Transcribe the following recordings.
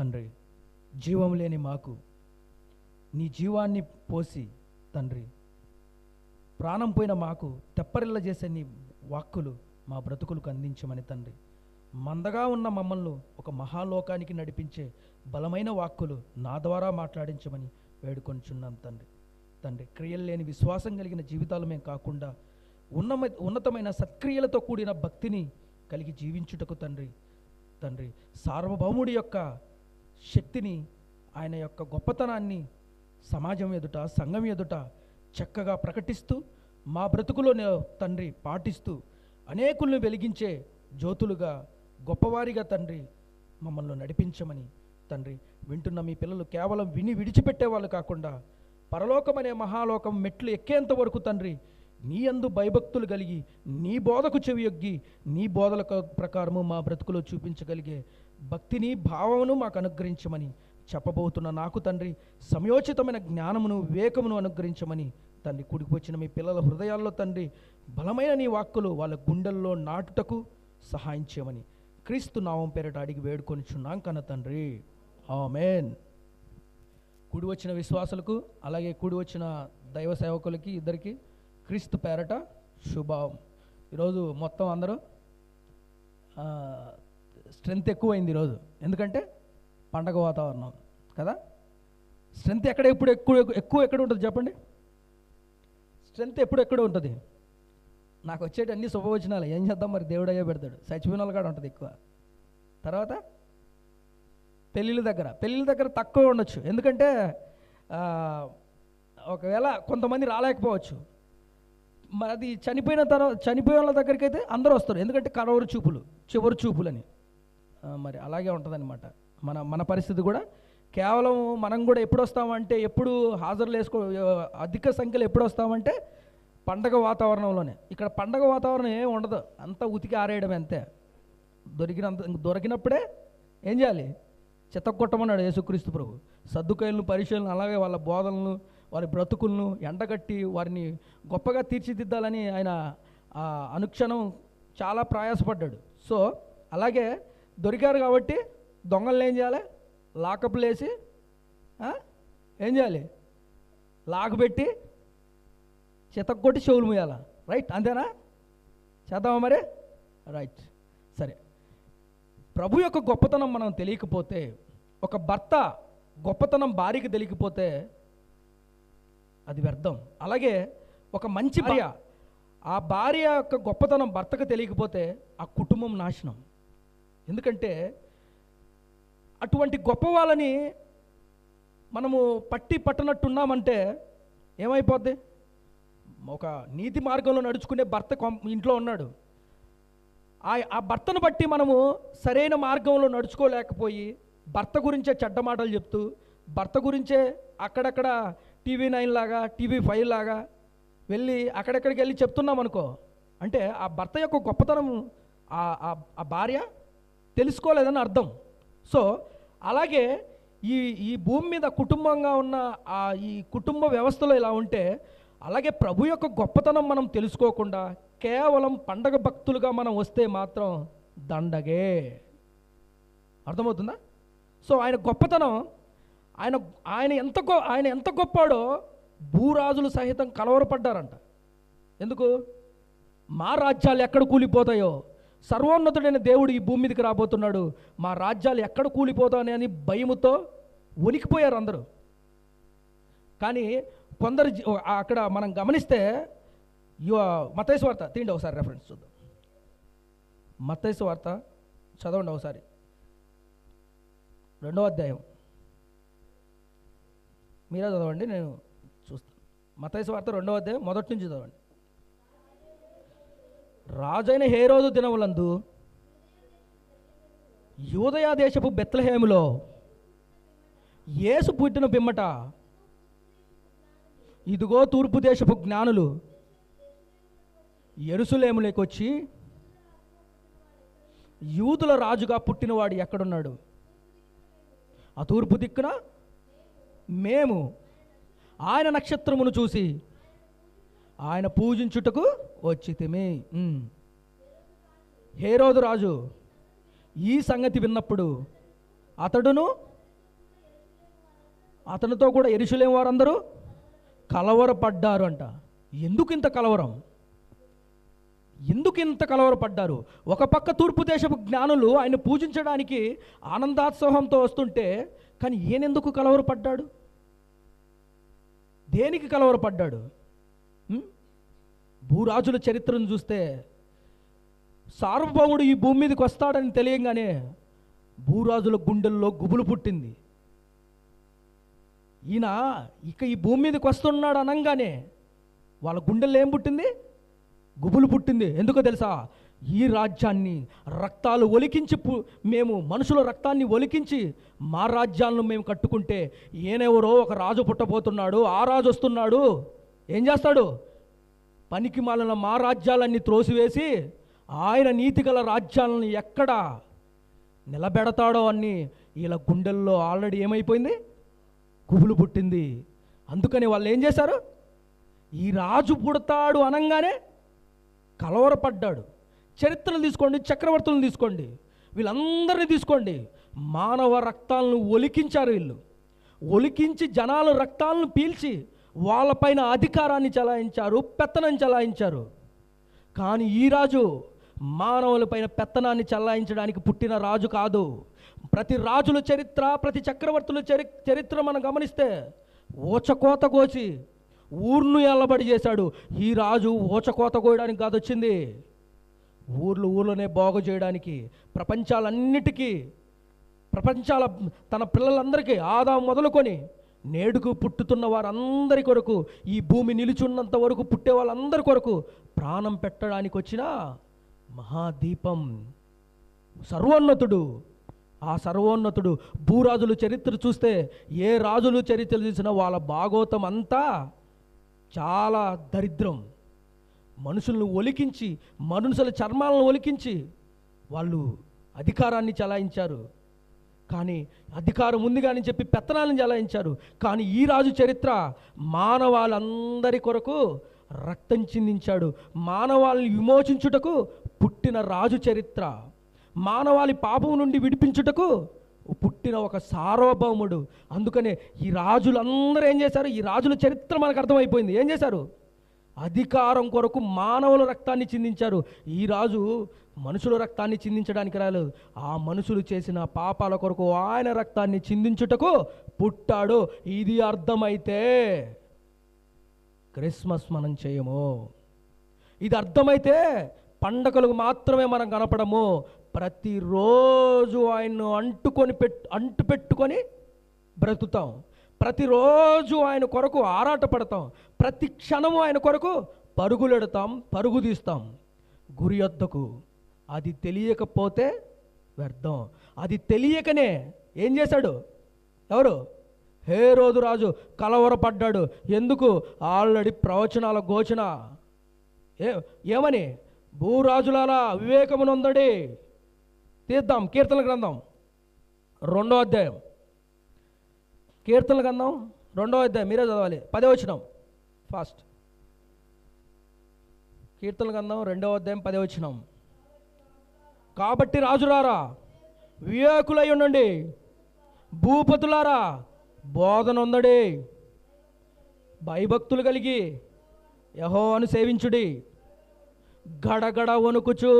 తండ్రి, జీవం లేని మాకు నీ జీవాన్ని పోసి తండ్రి, ప్రాణం పోయిన మాకు తెప్పరిల్ల చేసే నీ వాక్కులు మా బ్రతుకులకు అందించమని తండ్రి, మందగా ఉన్న మమ్మల్ని ఒక మహాలోకానికి నడిపించే బలమైన వాక్కులు నా ద్వారా మాట్లాడించమని వేడుకొంచున్నాం తండ్రి. తండ్రి, క్రియలు లేని విశ్వాసం కలిగిన జీవితాలు మేము కాకుండా ఉన్నతమైన సత్క్రియలతో కూడిన భక్తిని కలిగి జీవించుటకు తండ్రి, తండ్రి సార్వభౌముడి యొక్క శక్తిని, ఆయన యొక్క గొప్పతనాన్ని సమాజం ఎదుట, సంఘం ఎదుట చక్కగా ప్రకటిస్తూ మా బ్రతుకులో తండ్రి పాటిస్తూ అనేకులను వెలిగించే జ్యోతులుగా, గొప్పవారిగా తండ్రి మమ్మల్ని నడిపించమని తండ్రి, వింటున్న మీ పిల్లలు కేవలం విని విడిచిపెట్టే వాళ్ళు కాకుండా పరలోకం అనే మహాలోకం మెట్లు ఎక్కేంత వరకు తండ్రి నీ యందు భయభక్తులు కలిగి, నీ బోధకు చెవియొగ్గి, నీ బోధల ప్రకారము మా బ్రతుకులో చూపించగలిగే భక్తిని, భావమును మాకు అనుగ్రహించమని చెప్పబోతున్న నాకు తండ్రి సమయోచితమైన జ్ఞానమును, వివేకమును అనుగ్రహించమని తండ్రి, కూడికి వచ్చిన మీ పిల్లల హృదయాల్లో తండ్రి బలమైన నీ వాక్కులు వాళ్ళ గుండెల్లో నాటుటకు సహాయం చేయమని క్రీస్తు నామం పేరిట అడిగి వేడుకొనిచున్నాం కన్న తండ్రి, ఆమేన్. కూడి వచ్చిన విశ్వాసులకు, అలాగే కూడి వచ్చిన దైవ సేవకులకి ఇద్దరికి క్రీస్తు పేరట శుభం. ఈరోజు మొత్తం అందరూ స్ట్రెంత్ ఎక్కువైంది ఈరోజు, ఎందుకంటే పండగ వాతావరణం కదా. స్ట్రెంత్ ఎప్పుడు ఎక్కడ ఉంటుంది చెప్పండి? స్ట్రెంత్ ఎక్కడ ఉంటుంది? నాకు వచ్చేటి అన్ని శుభవచనాలు, ఏం చేద్దాం మరి, దేవుడు అయ్యే పెడతాడు. చచ్చిపోయిన వాళ్ళు కూడా ఉంటుంది ఎక్కువ. తర్వాత పెళ్ళిళ్ళ దగ్గర తక్కువ ఉండొచ్చు, ఎందుకంటే ఒకవేళ కొంతమంది రాలేకపోవచ్చు. మరి అది చనిపోయిన వాళ్ళ దగ్గరికి అయితే అందరూ వస్తారు, ఎందుకంటే చివరి చూపులని. మరి అలాగే ఉంటుందన్నమాట మన పరిస్థితి కూడా. కేవలం మనం కూడా ఎప్పుడు వస్తామంటే, ఎప్పుడు హాజరులు అధిక సంఖ్యలో ఎప్పుడు వస్తామంటే పండగ వాతావరణంలోనే. ఇక్కడ పండగ వాతావరణం ఏమి ఉండదు, అంతా ఉతికి ఆరేయడం అంతే. దొరికినప్పుడే ఏం చేయాలి? చెత్తకొట్టమన్నాడు యేసుక్రీస్తు ప్రభు. సద్దుకాయలను, పరిచయాలను, అలాగే వాళ్ళ బోధనలను, వారి బ్రతుకులను ఎండగట్టి వారిని గొప్పగా తీర్చిదిద్దాలని ఆయన అనుక్షణం చాలా ప్రయాసపడ్డాడు. సో అలాగే దొరికారు కాబట్టి దొంగలను ఏం చేయాలి? లాకప్లు వేసి ఏం చేయాలి? లాగబెట్టి చెత్తకొట్టి చెవులు మూయాల. రైట్, అంతేనా? చేద్దామా మరి? రైట్, సరే. ప్రభు యొక్క గొప్పతనం మనం తెలియకపోతే, ఒక భర్త గొప్పతనం భార్యకి తెలియకపోతే అది వ్యర్థం. అలాగే ఒక మంచి భార్య, ఆ భార్య యొక్క గొప్పతనం భర్తకు తెలియకపోతే ఆ కుటుంబం నాశనం. ఎందుకంటే అటువంటి గొప్ప వాళ్ళని మనము పట్టనట్టున్నామంటే ఏమైపోద్ది? ఒక నీతి మార్గంలో నడుచుకునే భర్త ఇంట్లో ఉన్నాడు, ఆ భర్తను బట్టి మనము సరైన మార్గంలో నడుచుకోలేకపోయి భర్త గురించే చెడ్డ మాటలు చెప్తూ, భర్త గురించే అక్కడక్కడ TV9 లాగా, TV5 లాగా వెళ్ళి అక్కడెక్కడికి వెళ్ళి చెప్తున్నాం అనుకో, అంటే ఆ భర్త యొక్క గొప్పతనం ఆ భార్య తెలుసుకోలేదని అర్థం. సో అలాగే ఈ భూమి మీద కుటుంబంగా ఉన్న ఈ కుటుంబ వ్యవస్థలో ఇలా ఉంటే, అలాగే ప్రభు యొక్క గొప్పతనం మనం తెలుసుకోకుండా కేవలం పండగ భక్తులుగా మనం వస్తే మాత్రం దండగే. అర్థమవుతుందా? సో ఆయన గొప్పతనం, ఆయన ఎంత గొప్పాడో భూరాజులు సహితం కలవరపడ్డారంట. ఎందుకు? మా రాజ్యాలు ఎక్కడ కూలిపోతాయో, సర్వోన్నతుడైన దేవుడు ఈ భూమి మీదకి రాబోతున్నాడు, మా రాజ్యాలు ఎక్కడ కూలిపోతాయని భయముతో వణికిపోయారు అందరూ. కానీ కొందరు అక్కడ మనం గమనిస్తే, మత్తయి సువార్త తీయండి ఒకసారి, రెఫరెన్స్ చూద్దాం. మత్తయి సువార్త చదవండి ఒకసారి, 2వ అధ్యాయం. మీరే చదవండి, నేను చూస్తాను. మత్తయి సువార్త 2వ అధ్యాయం మొదటి నుంచి చదవండి. రాజైన హేరోదు దినములందు యూదయ దేశపు బెత్లెహేములో యేసు పుట్టిన పిమ్మట, ఇదిగో తూర్పు దేశపు జ్ఞానులు యెరూషలేములోకి వచ్చి, యూదుల రాజుగా పుట్టినవాడు ఎక్కడున్నాడు? ఆ తూర్పు దిక్కున మేము ఆయన నక్షత్రమును చూసి ఆయన పూజించుటకు వచ్చితిమి. హేరోదు రాజు ఈ సంగతి విన్నప్పుడు అతడును అతనితో కూడా యెరూషలేము వారందరూ కలవరపడ్డారు అంట. ఎందుకు ఇంత కలవరం? ఎందుకు ఇంత కలవరపడ్డారు? ఒక పక్క తూర్పు దేశపు జ్ఞానులు ఆయన పూజించడానికి ఆనందోత్సవంతో వస్తుంటే, కానీ ఈయనెందుకు కలవరపడ్డాడు? దేనికి కలవరపడ్డాడు? భూరాజుల చరిత్రను చూస్తే సార్వభౌముడు ఈ భూమి మీదకి వస్తాడని తెలియంగానే భూరాజుల గుండెల్లో గుబులు పుట్టింది. ఈయన ఇక ఈ భూమి మీదకి వస్తున్నాడు అనగానే వాళ్ళ గుండెల్లో ఏం పుట్టింది? గుబులు పుట్టింది. ఎందుకో తెలుసా? ఈ రాజ్యాన్ని రక్తాలు ఒలికించి మేము మనుషుల రక్తాన్ని ఒలికించి మా రాజ్యాలను మేము కట్టుకుంటే ఈయనెవరో ఒక రాజు పుట్టబోతున్నాడు, ఆ రాజు వస్తున్నాడు, ఏం చేస్తాడు? పనికి మాలిన మా రాజ్యాలన్నీ త్రోసివేసి ఆయన నీతిగల రాజ్యాలను ఎక్కడ నిలబెడతాడో అని వీళ్ళ గుండెల్లో ఆల్రెడీ ఏమైపోయింది? గుబులు పుట్టింది. అందుకని వాళ్ళు ఏం చేశారు? ఈ రాజు పుడతాడు అనగానే కలవరపడ్డాడు. చరిత్రలు తీసుకోండి, చక్రవర్తులను తీసుకోండి, వీళ్ళందరినీ తీసుకోండి, మానవ రక్తాలను ఒలికించారు. వీళ్ళు ఒలికించి జనాల రక్తాలను పీల్చి వాళ్ళపైన అధికారాన్ని చలాయించారు, పెత్తనం చలాయించారు. కానీ ఈ రాజు మానవులపైన పెత్తనాన్ని చలాయించడానికి పుట్టిన రాజు కాదు. ప్రతి రాజుల చరిత్ర, ప్రతి చక్రవర్తుల చరిత్ర మనం గమనిస్తే ఊచకోత కోసి ఊర్ను ఎల్లబడి చేశాడు. ఈ రాజు ఊచకోత కోయడానికి కాదు వచ్చింది, ఊర్లోనే బాగు చేయడానికి, ప్రపంచాల తన పిల్లలందరికీ ఆదాము మొదలుకొని నేడుకు పుట్టుతున్న వారందరి కొరకు, ఈ భూమి నిలుచున్నంత వరకు పుట్టే వాళ్ళందరి కొరకు ప్రాణం పెట్టడానికి వచ్చిన మహాదీపం సర్వోన్నతుడు. ఆ సర్వోన్నతుడు భూరాజుల చరిత్ర చూస్తే ఏ రాజులు చరిత్ర చూసినా వాళ్ళ భాగోతం అంతా చాలా దరిద్రం. మనుషులను ఒలికించి, మనుషుల చర్మాలను ఒలికించి వాళ్ళు అధికారాన్ని చలాయించారు. కానీ అధికారం ఉంది కానీ చెప్పి పెత్తనాలను చలాయించారు. కానీ ఈ రాజు చరిత్ర మానవాళ్ళందరి కొరకు రక్తం చిందించాడు. మానవాళిని విమోచించుటకు పుట్టిన రాజు చరిత్ర, మానవాళి పాపం నుండి విడిపించుటకు పుట్టిన ఒక సార్వభౌముడు. అందుకనే ఈ రాజులందరూ ఏం చేశారు? ఈ రాజుల చరిత్ర మనకు అర్థమైపోయింది. ఏం చేశారు? అధికారం కొరకు మానవుల రక్తాన్ని చిందించారు. ఈ రాజు మనుషుల రక్తాన్ని చిందించడానికి రాలేదు, ఆ మనుషులు చేసిన పాపాల కొరకు ఆయన రక్తాన్ని చిందించుటకు పుట్టాడు. ఇది అర్థమైతే క్రిస్మస్ మనం చేయము. ఇది అర్థమైతే పండగలకు మాత్రమే మనం కనపడము. ప్రతిరోజు ఆయన్ను అంటు పెట్టుకొని బ్రతుకుతాం. ప్రతిరోజు ఆయన కొరకు ఆరాటపడతాం. ప్రతి క్షణము ఆయన కొరకు పరుగులెడతాం, పరుగు తీస్తాం గురి వద్దకు. అది తెలియకపోతే వ్యర్థం. అది తెలియకనే ఏం చేశాడు? ఎవరు? హేరోదు రాజు కలవరపడ్డాడు. ఎందుకు? ఆల్రెడీ ప్రవచనాల ఘోషణ ఏమని? భూరాజులారా వివేకమునొందండి. తీద్దాం కీర్తనల గ్రంథం 2వ అధ్యాయం. కీర్తనల గ్రంథం 2వ అధ్యాయం మీరే చదవాలి, 10వ వచనం ఫాస్ట్. కీర్తనల గ్రంథం 2వ అధ్యాయం 10వ వచనం. కాబట్టి రాజులారా వివేకులై ఉండండి, భూపతులారా బోధనొందడి, భయభక్తులు కలిగి యెహోవాను సేవించుడి, గడగడ వణుకుచు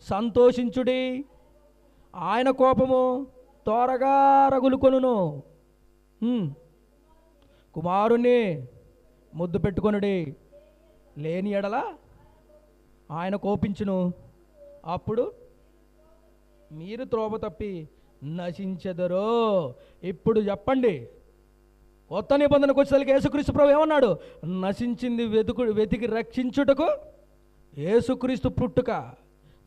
సంతోషించుడి, ఆయన కోపము త్వరగా రగులుకొనును. కుమారుణ్ణి ముద్దు పెట్టుకొనుడి, లేని ఎడల ఆయన కోపించును, అప్పుడు మీరు త్రోవ తప్పి నశించెదరో. ఇప్పుడు చెప్పండి, కొత్త నిబంధనకు వచ్చేసరికి యేసుక్రీస్తు ప్రభు ఏమన్నాడు? నశించింది వెతికి రక్షించుటకు యేసుక్రీస్తు పుట్టుక.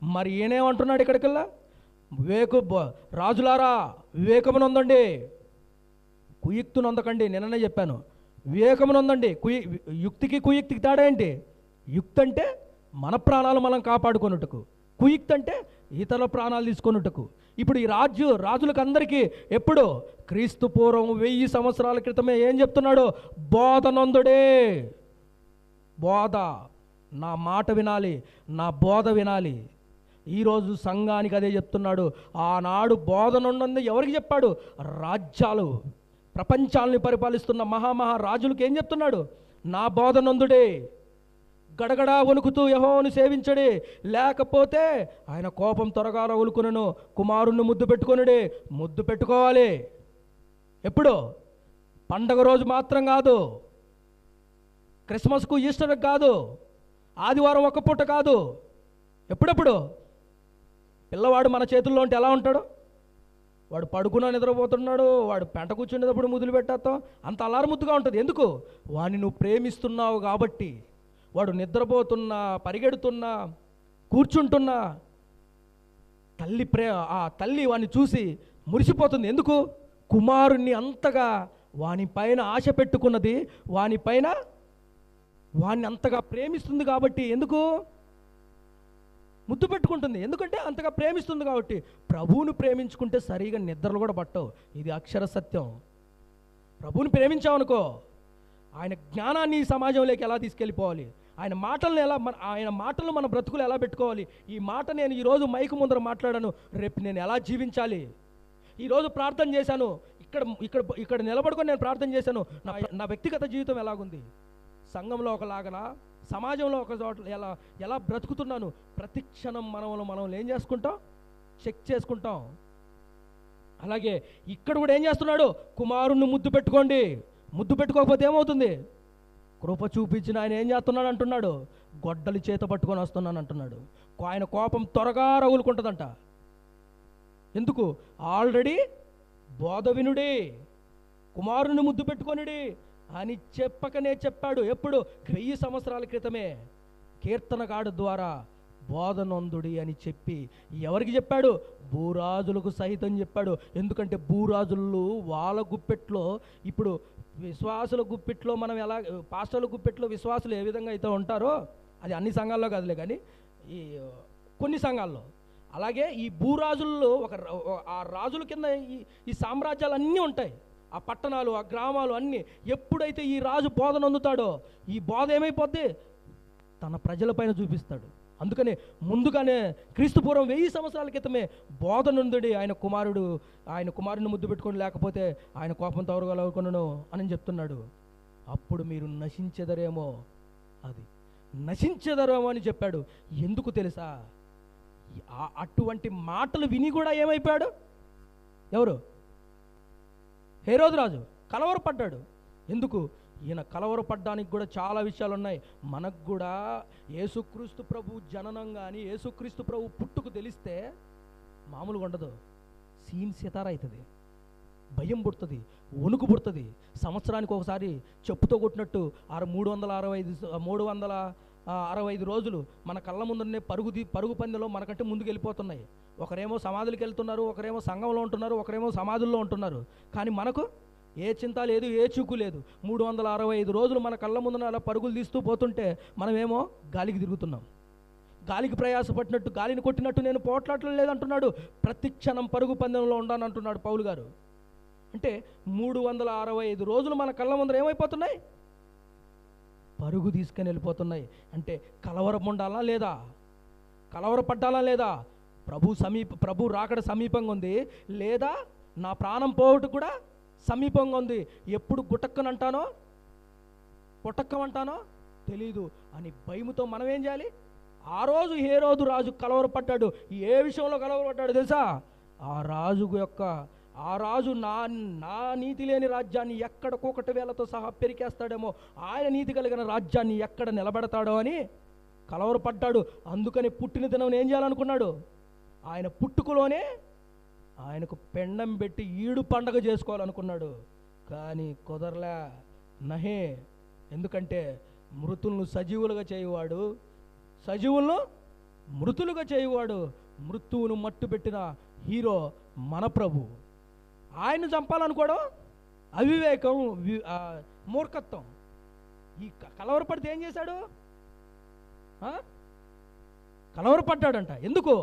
మరి ఈయనేమంటున్నాడు ఇక్కడికల్లా? రాజులారా వివేకమునొందండి, కుయుక్తునొందకండి. నిన్ననే చెప్పాను, వివేకమునొందండి. యుక్తికి కుయుక్తికి తేడా ఏంటి? యుక్తి అంటే మన ప్రాణాలు మనం కాపాడుకొనుటకు, కుయుక్తి అంటే ఇతరుల ప్రాణాలు తీసుకొనుటకు. ఇప్పుడు ఈ రాజులకు అందరికీ ఎప్పుడు? క్రీస్తు పూర్వం 1000 సంవత్సరాల క్రితమే ఏం చెప్తున్నాడు? బోధనొందుడే. బోధ, నా మాట వినాలి, నా బోధ వినాలి. ఈరోజు సంఘానికి అదే చెప్తున్నాడు. ఆనాడు బోధనొందని ఎవరికి చెప్పాడు? రాజ్యాలు, ప్రపంచాలని పరిపాలిస్తున్న మహారాజులకు ఏం చెప్తున్నాడు? నా బోధనందుడే, గడగడా వణుకుతూ యెహోవాను సేవించడే, లేకపోతే ఆయన కోపం త్వరగా రగులుకొనును. కుమారుణ్ణి ముద్దు పెట్టుకొనుడే. ముద్దు పెట్టుకోవాలి. ఎప్పుడు? పండగ రోజు మాత్రం కాదు, క్రిస్మస్కు ఈస్టర్కి కాదు, ఆదివారం ఒక్క పూట కాదు. ఎప్పుడెప్పుడు? పిల్లవాడు మన చేతుల్లో ఉంటే ఎలా ఉంటాడు? వాడు పడుకున్నా నిద్రపోతున్నాడు, వాడు పెంట కూర్చునేటప్పుడు ముద్దులు పెట్టేస్తాం, అంత అల్లారుముద్దుగా ఉంటుంది. ఎందుకు? వాడిని నువ్వు ప్రేమిస్తున్నావు కాబట్టి. వాడు నిద్రపోతున్నా, పరిగెడుతున్నా, కూర్చుంటున్నా ఆ తల్లి వాడిని చూసి మురిసిపోతుంది. ఎందుకు? కుమారుణ్ణి అంతగా వాని పైన ఆశ పెట్టుకున్నది, వాణ్ణి అంతగా ప్రేమిస్తుంది కాబట్టి. ఎందుకు ముద్దు పెట్టుకుంటుంది? ఎందుకంటే అంతగా ప్రేమిస్తుంది కాబట్టి. ప్రభువును ప్రేమించుకుంటే సరిగా నిద్రలు కూడా పట్టవు. ఇది అక్షర సత్యం. ప్రభువుని ప్రేమించావనుకో, ఆయన జ్ఞానాన్ని ఈ సమాజంలోకి ఎలా తీసుకెళ్ళిపోవాలి, ఆయన మాటలను మన బ్రతుకులు ఎలా పెట్టుకోవాలి, ఈ మాట నేను ఈరోజు మైకు ముందర మాట్లాడాను, రేపు నేను ఎలా జీవించాలి, ఈరోజు ప్రార్థన చేశాను, ఇక్కడ నిలబడుకొని నేను ప్రార్థన చేశాను, నా వ్యక్తిగత జీవితం ఎలాగుంది, సంఘంలో ఒకలాగనా, సమాజంలో ఒక చోట ఎలా బ్రతుకుతున్నాను, ప్రతి క్షణం మనం ఏం చేసుకుంటాం? చెక్ చేసుకుంటాం. అలాగే ఇక్కడ కూడా ఏం చేస్తున్నాడు? కుమారుణ్ణి ముద్దు పెట్టుకోండి. ముద్దు పెట్టుకోకపోతే ఏమవుతుంది? కృప చూపించిన ఆయన ఏం చేస్తున్నాడు అంటున్నాడు? గొడ్డలి చేత పట్టుకొని వస్తున్నాను అంటున్నాడు. ఆయన కోపం త్వరగా రగులుకుంటుందంట. ఎందుకు? ఆల్రెడీ బోధ వినుడి, కుమారుని ముద్దు పెట్టుకొనిడి అని చెప్పకనే చెప్పాడు. ఎప్పుడు? 1000 సంవత్సరాల క్రితమే కీర్తనగాడు ద్వారా బోధనొందుడి అని చెప్పి ఎవరికి చెప్పాడు? భూరాజులకు సహితం చెప్పాడు. ఎందుకంటే భూరాజులు వాళ్ళ గుప్పెట్లో, ఇప్పుడు విశ్వాసుల గుప్పెట్లో మనం ఎలా, పాస్టర్ల గుప్పెట్లో విశ్వాసులు ఏ విధంగా అయితే ఉంటారో, అది అన్ని సంఘాల్లో కాదులే కానీ ఈ కొన్ని సంఘాల్లో, అలాగే ఈ భూరాజుల్లో ఆ రాజుల కింద ఈ సామ్రాజ్యాలు అన్నీ ఉంటాయి. ఆ పట్టణాలు, ఆ గ్రామాలు అన్నీ. ఎప్పుడైతే ఈ రాజు బోధన అందుతాడో, ఈ బోధ ఏమైపోద్ది? తన ప్రజలపైన చూపిస్తాడు. అందుకనే ముందుగానే క్రీస్తుపూర్వం 1000 సంవత్సరాల క్రితమే బోధ నుండి ఆయన కుమారుని ముద్దు పెట్టుకొని, లేకపోతే ఆయన కోపం తవరగలనుకున్నాను అని చెప్తున్నాడు. అప్పుడు మీరు నశించెదరేమో, అది నశించెదరేమో అని చెప్పాడు. ఎందుకు తెలుసా? అటువంటి మాటలు విని కూడా ఏమైపోయాడు? ఎవరు? హేరోదు రాజు కలవరపడ్డాడు. ఎందుకు? ఈయన కలవరపడ్డానికి కూడా చాలా విషయాలు ఉన్నాయి. మనకు కూడా యేసుక్రీస్తు ప్రభు జననం కానీ, యేసుక్రీస్తు ప్రభు పుట్టుకు తెలిస్తే మామూలుగా ఉండదు. సీన్ సితార అవుతుంది, భయం పుడుతుంది, వణుకు పుడుతుంది. సంవత్సరానికి ఒకసారి చెప్పుతో కొట్టినట్టు 365 రోజులు మన కళ్ళ ముందునే పరుగు పందెలో మనకంటే ముందుకు వెళ్ళిపోతున్నాయి. ఒకరేమో సమాధులకు వెళ్తున్నారు, ఒకరేమో సంఘంలో ఉంటున్నారు, ఒకరేమో సమాధుల్లో ఉంటున్నారు. కానీ మనకు ఏ చింత లేదు, ఏ చూకు లేదు. 365 రోజులు మన కళ్ళ ముందున అలా పరుగులు తీస్తూ పోతుంటే మనమేమో గాలికి తిరుగుతున్నాం. గాలికి ప్రయాసపడినట్టు, గాలిని కొట్టినట్టు నేను పోట్లాడటం లేదంటున్నాడు. ప్రతి క్షణం పరుగు పందెంలో ఉండానంటున్నాడు పౌలు గారు. అంటే 365 రోజులు మన కళ్ళ ముందర ఏమైపోతున్నాయి? పరుగు తీసుకొని వెళ్ళిపోతున్నాయి. అంటే కలవరం ఉండాలా లేదా? కలవరపడ్డాలా లేదా? ప్రభు రాకడ సమీపంగా ఉంది, లేదా నా ప్రాణం పోవటం కూడా సమీపంగా ఉంది. ఎప్పుడు గుటక్కనంటానో పొటక్కమంటానో తెలీదు అని భయముతో మనం ఏం చేయాలి? ఆ రోజు హేరోదు రాజు కలవరపడ్డాడు. ఏ విషయంలో కలవరపడ్డాడు తెలుసా? ఆ రాజు నా నీతి లేని రాజ్యాన్ని ఎక్కడ కూకటి వేలతో సహా పెరికేస్తాడేమో, ఆయన నీతి కలిగిన రాజ్యాన్ని ఎక్కడ నిలబెడతాడో అని కలవరపడ్డాడు. అందుకని పుట్టిన దినం ఏం చేయాలనుకున్నాడు? ఆయన పుట్టుకలోనే ఆయనకు పెండం పెట్టి ఈడు పండగ చేసుకోవాలనుకున్నాడు. కానీ కుదరలే, నహే. ఎందుకంటే మృతులను సజీవులుగా చేయువాడు, సజీవులను మృతులుగా చేయువాడు, మృత్యువును మట్టు పెట్టిన హీరో మన ప్రభు. ఆయన చంపాలనుకోవడం అవివేకం, మూర్ఖత్వం. ఈ కలవరపడితే ఏం చేశాడు? కలవరపడ్డాడంట. ఎందుకు?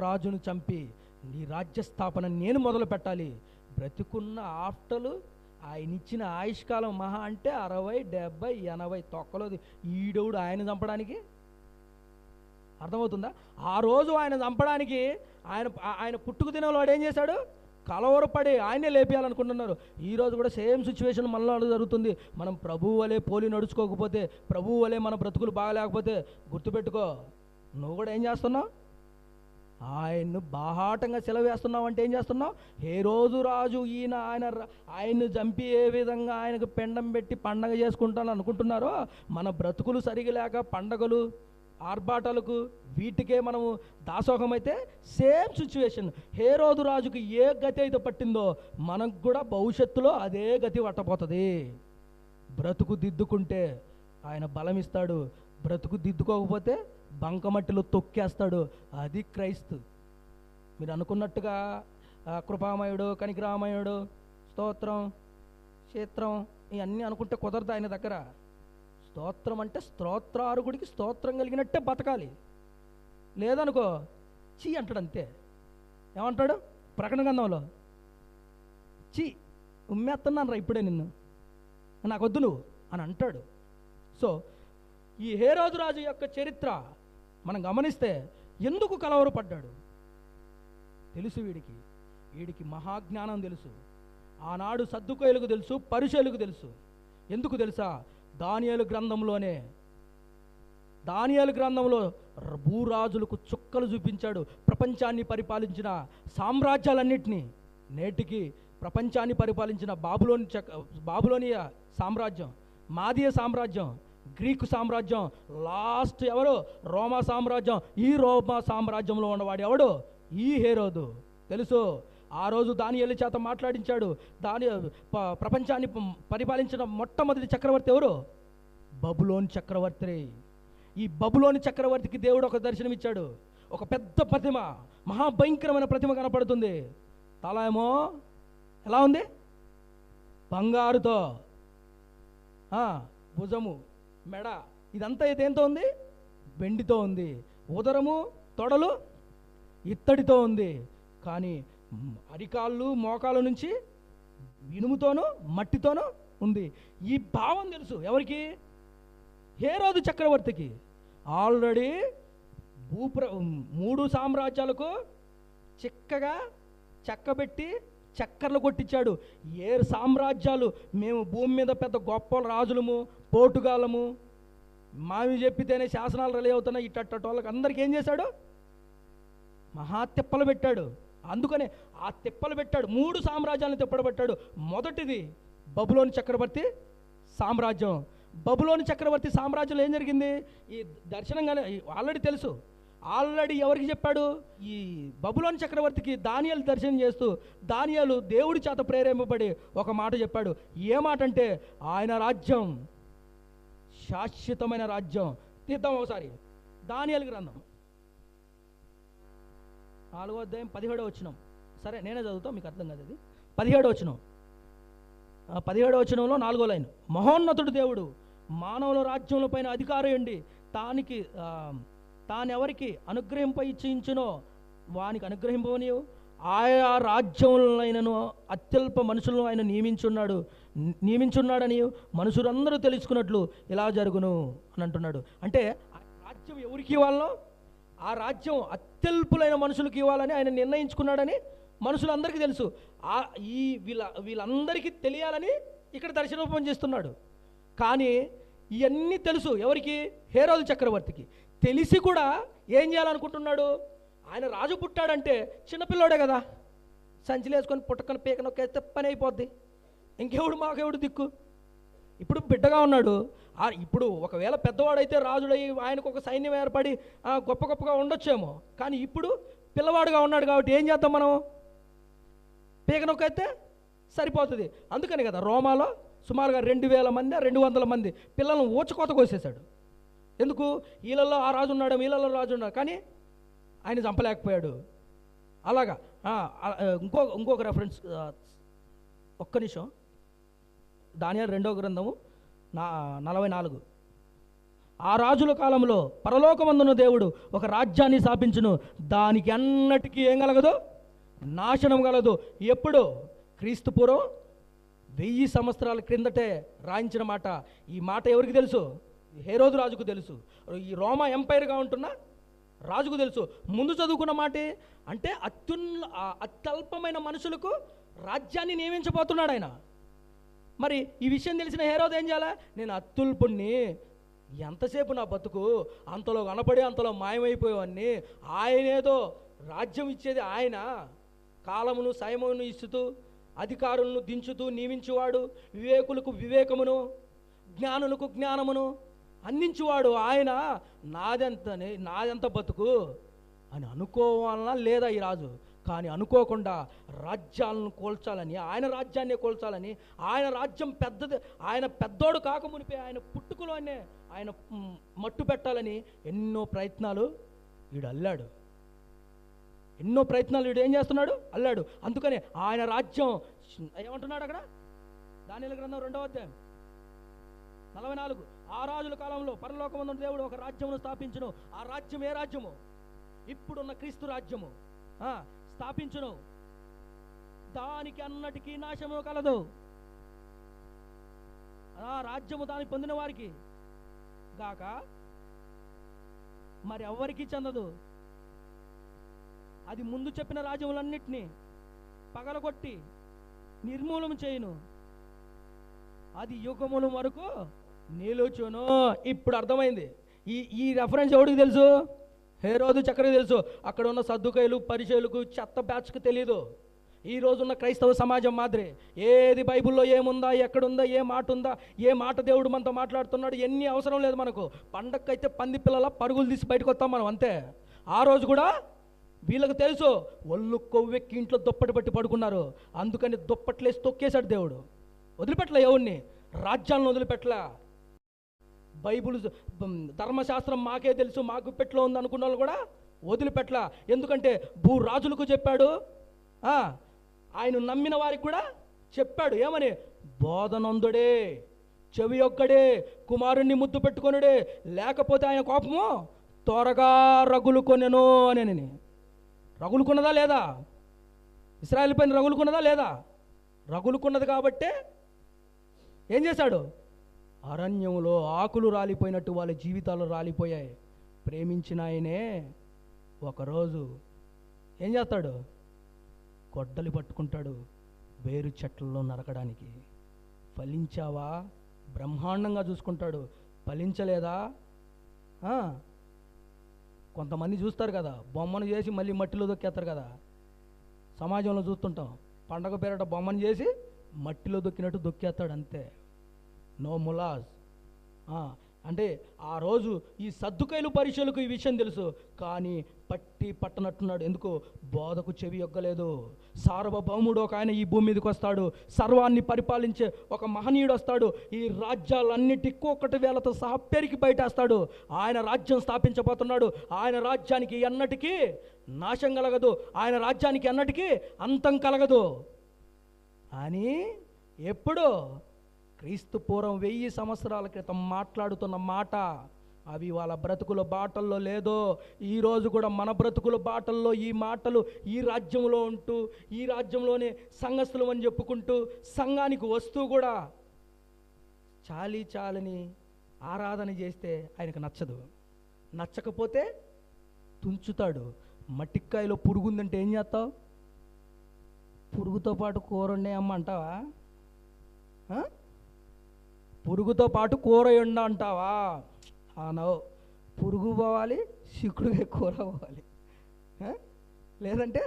రాజును చంపి నీ రాజ్యస్థాపన నేను మొదలు పెట్టాలి. బ్రతికున్న ఆఫ్టర్లు ఆయన ఇచ్చిన ఆయుష్కాలం మహా అంటే 60, 70, 80 తొక్కలోది. ఈడవుడు ఆయన చంపడానికి అర్థమవుతుందా? ఆ రోజు ఆయన చంపడానికి ఆయన పుట్టుకు దినంలో వాడు ఏం చేశాడు? కలవరపడి ఆయనే లేపేయాలనుకుంటున్నారు. ఈరోజు కూడా సేమ్ సిచ్యువేషన్ మనలో జరుగుతుంది. మనం ప్రభువు వలె పోలి నడుచుకోకపోతే, ప్రభువు వలె మన బ్రతుకులు బాగలేకపోతే గుర్తుపెట్టుకో, నువ్వు కూడా ఏం చేస్తున్నావు? ఆయన్ను బాహాటంగా సెలవేస్తున్నావు. అంటే ఏం చేస్తున్నావు? హేరోదు రాజు ఆయన్ను చంపి ఏ విధంగా ఆయనకు పెండం పెట్టి పండగ చేసుకుంటాను అనుకుంటున్నారో, మన బ్రతుకులు సరిగా లేక పండగలు ఆర్భాటాలకు వీటికే మనము దాసోహమైతే సేమ్ సిచ్యువేషన్. హేరోదు రాజుకి ఏ గతి అయితే పట్టిందో మనకు కూడా భవిష్యత్తులో అదే గతి పట్టబోతుంది. బ్రతుకు దిద్దుకుంటే ఆయన బలం ఇస్తాడు, బ్రతుకు దిద్దుకోకపోతే బంకమట్టిలో తొక్కేస్తాడు. అది క్రైస్తు. మీరు అనుకున్నట్టుగా కృపామయుడు, కనికరామయుడు, స్తోత్రం, క్షేత్రం ఇవన్నీ అనుకుంటే కుదరదు ఆయన దగ్గర. స్తోత్రం అంటే స్తోత్రార్హుడికి స్తోత్రం కలిగినట్టే బతకాలి. లేదనుకో చీ అంటాడు అంతే. ఏమంటాడు ప్రకటన గ్రంథంలో? చీ ఉమ్మేస్తున్నాను రా ఇప్పుడే నిన్ను, నాకు వద్దు నువ్వు అని అంటాడు. సో ఈ హేరోదు రాజు యొక్క చరిత్ర మనం గమనిస్తే ఎందుకు కలవరపడ్డాడు తెలుసు. వీడికి మహాజ్ఞానం తెలుసు. ఆనాడు సద్దుకోయలకు తెలుసు, పరిసయ్యులకు తెలుసు. ఎందుకు తెలుసా? దానియేలు గ్రంథంలో భూరాజులకు చుక్కలు చూపించాడు. ప్రపంచాన్ని పరిపాలించిన సామ్రాజ్యాలన్నిటినీ, నేటికి ప్రపంచాన్ని పరిపాలించిన బాబులోనియ సామ్రాజ్యం, మాదీయ సామ్రాజ్యం, గ్రీకు సామ్రాజ్యం, లాస్ట్ ఎవరు? రోమా సామ్రాజ్యం. ఈ రోమా సామ్రాజ్యంలో ఉన్నవాడు ఎవడు? ఈ హేరోదు. తెలుసు. ఆ రోజు దానియేలు చేత మాట్లాడించాడు. ప్రపంచాన్ని పరిపాలించిన మొట్టమొదటి చక్రవర్తి ఎవరు? బబులోని చక్రవర్తి. ఈ బబులోని చక్రవర్తికి దేవుడు ఒక దర్శనం ఇచ్చాడు. ఒక పెద్ద ప్రతిమ, మహాభయంకరమైన ప్రతిమ కనపడుతుంది. తల ఏమో ఎలా ఉంది? బంగారుతో, భుజము, మెడ ఇదంతా దేంతో ఉంది? వెండితో ఉంది. ఉదరము, తొడలు ఇత్తడితో ఉంది. కానీ అరికాళ్ళు, మోకాళ్ళ నుంచి ఇనుముతోనూ మట్టితోనూ ఉంది. ఈ భావం తెలుసు ఎవరికి? హేరోదు చక్రవర్తికి. ఆల్రెడీ 3 సామ్రాజ్యాలకు చిక్కగా చెక్కబెట్టి చక్కర్లు కొట్టించాడు. ఏ సామ్రాజ్యాలు మేము భూమి మీద పెద్ద గొప్ప రాజులము, పోటుగాళ్ళము, మావి చెప్పితేనే శాసనాలు రిలే అవుతున్నాయి ఇట్టోళ్ళకి అందరికి ఏం చేశాడు? మహా తిప్పలు పెట్టాడు. అందుకనే ఆ తిప్పలు పెట్టాడు. 3 సామ్రాజ్యాలను తిప్పడబెట్టాడు. మొదటిది బబులోని చక్రవర్తి సామ్రాజ్యం. బబులోని చక్రవర్తి సామ్రాజ్యంలో ఏం జరిగింది? ఈ దర్శనంగానే ఆల్రెడీ తెలుసు. ఆల్రెడీ ఎవరికి చెప్పాడు? ఈ బబులోని చక్రవర్తికి దానియేలు దర్శనం చేస్తూ, దానియేలు దేవుడి చేత ప్రేరేపింపబడి ఒక మాట చెప్పాడు. ఏ మాట అంటే, ఆయన రాజ్యం శాశ్వతమైన రాజ్యం. తీద్దాం ఒకసారి దానియేలు గ్రంథం 4వ అధ్యాయం 17వ వచనం. సరే నేనే చదువుతాం, మీకు అర్థం కాదు. అది 17వ వచనం. 17వ వచనంలో 4వ లైన్. మహోన్నతుడు దేవుడు మానవుల రాజ్యముల పైన అధికారం ఉండి తానెవరికి అనుగ్రహింప ఇచ్చించునో వానికి అనుగ్రహింపనియు, ఆయా రాజ్యములైనను అత్యల్ప మనుషులను ఆయన నియమించున్నాడని మనుషులందరూ తెలుసుకున్నట్లు ఇలా జరుగును అని అంటున్నాడు. అంటే ఆ రాజ్యం ఎవరికి ఇవ్వాలనో ఆ రాజ్యం అత్యల్పులైన మనుషులకు ఇవ్వాలని ఆయన నిర్ణయించుకున్నాడని మనుషులందరికీ తెలుసు. వీళ్ళందరికీ తెలియాలని ఇక్కడ దర్శనోపం చేస్తున్నాడు. కానీ ఇవన్నీ తెలుసు ఎవరికి? హేరోదు చక్రవర్తికి. తెలిసి కూడా ఏం చేయాలనుకుంటున్నాడు? ఆయన రాజు పుట్టాడంటే చిన్నపిల్లోడే కదా, సంచిలు వేసుకొని పుట్టకని పీక నొక్కేస్తే పని అయిపోద్ది. మాకెవడు దిక్కు? ఇప్పుడు బిడ్డగా ఉన్నాడు. ఇప్పుడు ఒకవేళ పెద్దవాడైతే రాజుడై ఆయనకు ఒక సైన్యం ఏర్పడి గొప్పగా ఉండొచ్చేమో. కానీ ఇప్పుడు పిల్లవాడుగా ఉన్నాడు కాబట్టి ఏం చేద్దాం మనం? పీక నొక్కైతే సరిపోతుంది. అందుకని కదా రోమాలో సుమారుగా 2000 మంది 200 మంది పిల్లలను ఊచకోత కోసేశాడు. ఎందుకు? వీళ్ళల్లో ఆ రాజు ఉన్నాడు, వీళ్ళల్లో రాజు ఉన్నాడు, కానీ ఆయన చంపలేకపోయాడు. అలాగా ఇంకొక రెఫరెన్స్, ఒక్క నిమిషం. దానియేలు 2వ గ్రంథము 44. ఆ రాజుల కాలంలో పరలోకమందున దేవుడు ఒక రాజ్యాన్ని స్థాపించును, దానికి అన్నటికీ ఏం కలగదు? నాశనం కలదు. ఎప్పుడు? క్రీస్తు పూర్వం 1000 సంవత్సరాల క్రిందటే రాయించిన మాట. ఈ మాట ఎవరికి తెలుసు? హేరోదు రాజుకు తెలుసు. ఈ రోమా ఎంపైర్గా ఉంటున్న రాజుకు తెలుసు. ముందు చదువుకున్న మాటే అంటే అత్యల్పమైన మనుషులకు రాజ్యాన్ని నియమించబోతున్నాడు ఆయన. మరి ఈ విషయం తెలిసిన హేరోదు ఏం చేయాలా? నేను అత్యుల్పుణ్ణి, ఎంతసేపు నా బతుకు, అంతలో కనపడి అంతలో మాయమైపోయేవాడిని, ఆయనేదో రాజ్యం ఇచ్చేది ఆయన, కాలమును సమయమును ఇస్తూ అధికారులను దించుతూ నియమించువాడు, వివేకులకు వివేకమును జ్ఞానులకు జ్ఞానమును అందించువాడు ఆయన, నాదెంత బతుకు అని అనుకోవాలన్నా లేదా ఈ రాజు? కానీ అనుకోకుండా రాజ్యాలను కోల్చాలని, ఆయన రాజ్యాన్ని కోల్చాలని, ఆయన రాజ్యం పెద్దది, ఆయన పెద్దోడు కాకమునిపే ఆయన పుట్టుకలోనే ఆయన మట్టు పెట్టాలని ఎన్నో ప్రయత్నాలు వీడు అల్లాడు. ఎన్నో ప్రయత్నాలు వీడు ఏం చేస్తున్నాడు? అల్లాడు. అందుకనే ఆయన రాజ్యం ఏమంటున్నాడు అక్కడ? దానియేలు గ్రంథం 2వ అధ్యాయం 44, ఆ రాజుల కాలంలో పరలోకమందున్న దేవుడు ఒక రాజ్యమును స్థాపించును. ఆ రాజ్యం ఏ రాజ్యము? ఇప్పుడున్న క్రీస్తు రాజ్యము స్థాపించును. దానికి అన్నటికీ నాశము కలదు. ఆ రాజ్యము దాన్ని పొందిన వారికి గాక మరి ఎవరికి చెందదు. అది ముందు చెప్పిన రాజ్యములన్నిటినీ పగలగొట్టి నిర్మూలన చేయును. అది యుగముల వరకు నిలుచును. ఇప్పుడు అర్థమైంది. ఈ రెఫరెన్స్ ఎవడికి తెలుసు? హేరోదు చక్రకు తెలుసు. అక్కడ ఉన్న సద్దుకైలు పరిచయులకు చెత్త బ్యాచ్కు తెలియదు. ఈ రోజున్న క్రైస్తవ సమాజం మాదిరి ఏది బైబిల్లో ఏముందా, ఎక్కడుందా, ఏ మాట ఉందా, ఏ మాట దేవుడు మనతో మాట్లాడుతున్నాడు, ఎన్ని అవసరం లేదు మనకు. పండక్కైతే పంది పిల్లల పరుగులు తీసి బయటకు వస్తాం మనం, అంతే. ఆ రోజు కూడా వీళ్ళకి తెలుసు, ఒళ్ళు కొవ్వెక్కి ఇంట్లో దుప్పటి పట్టి పడుకున్నారు, అందుకని దుప్పట్లేసి తొక్కేశాడు దేవుడు. వదిలిపెట్టలే ఎవరిని, రాజ్యాలను వదిలిపెట్టలే. బైబుల్ ధర్మశాస్త్రం మాకే తెలుసు, మాకు పెట్లో ఉంది అనుకున్న వాళ్ళు కూడా వదిలిపెట్టలా. ఎందుకంటే భూరాజులకు చెప్పాడు, ఆయన నమ్మిన వారికి కూడా చెప్పాడు. ఏమని? బోధనందుడే, చెవి ఒక్కడే, కుమారుణ్ణి ముద్దు పెట్టుకొనుడే, లేకపోతే ఆయన కోపము త్వరగా రగులుకొనెను అని. రగులుకున్నదా లేదా? ఇశ్రాయేలు పైన రగులుకున్నదా లేదా? రగులుకున్నది కాబట్టే ఏం చేశాడు? అరణ్యంలో ఆకులు రాలిపోయినట్టు వాళ్ళ జీవితాలు రాలిపోయాయి. ప్రేమించిన ఆయనే ఒకరోజు ఏం చేస్తాడు? గొడ్డలి పట్టుకుంటాడు వేరు చెట్లలో నరకడానికి. ఫలించావా? బ్రహ్మాండంగా చూసుకుంటాడు. ఫలించలేదా? కొంతమంది చూస్తారు కదా, బొమ్మను చేసి మళ్ళీ మట్టిలో దొక్కేస్తారు కదా, సమాజంలో చూస్తుంటాం. పండగ పేరట బొమ్మను చేసి మట్టిలో దొక్కినట్టు దొక్కేస్తాడు, అంతే. నో ములాజ్. అంటే ఆ రోజు ఈ సద్దుకైలు పరిచయులకు ఈ విషయం తెలుసు, కానీ పట్టనట్టున్నాడు. ఎందుకు? బోధకు చెవి యొక్కలేదు. సార్వభౌముడు ఒక ఆయన ఈ భూమి మీదకి వస్తాడు, సర్వాన్ని పరిపాలించే ఒక మహనీయుడు వస్తాడు, ఈ రాజ్యాలన్నిటికీ ఒక్కటి వేలతో సహా పెరికి బయటేస్తాడు. ఆయన రాజ్యం స్థాపించబోతున్నాడు. ఆయన రాజ్యానికి ఎన్నటికీ నాశం కలగదు, ఆయన రాజ్యానికి ఎన్నటికీ అంతం కలగదు అని ఎప్పుడు? క్రీస్తు పూర్వం 1000 సంవత్సరాల క్రితం మాట్లాడుతున్న మాట. అవి వాళ్ళ బ్రతుకుల బాటల్లో లేదో, ఈరోజు కూడా మన బ్రతుకుల బాటల్లో ఈ మాటలు ఈ రాజ్యంలో ఉంటూ, ఈ రాజ్యంలోనే సంఘస్థులు అని చెప్పుకుంటూ సంఘానికి వస్తూ కూడా చాలని ఆరాధన చేస్తే ఆయనకు నచ్చదు. నచ్చకపోతే తుంచుతాడు. మట్టికాయలో పురుగుందంటే ఏం చేస్తావు? పురుగుతో పాటు కూర వండే అమ్మ అంటావా? పురుగుతో పాటు కూర వండ అంటావా? అనవు. పురుగు పోవాలి, చిక్కుడుగా కూర పోవాలి, లేదంటే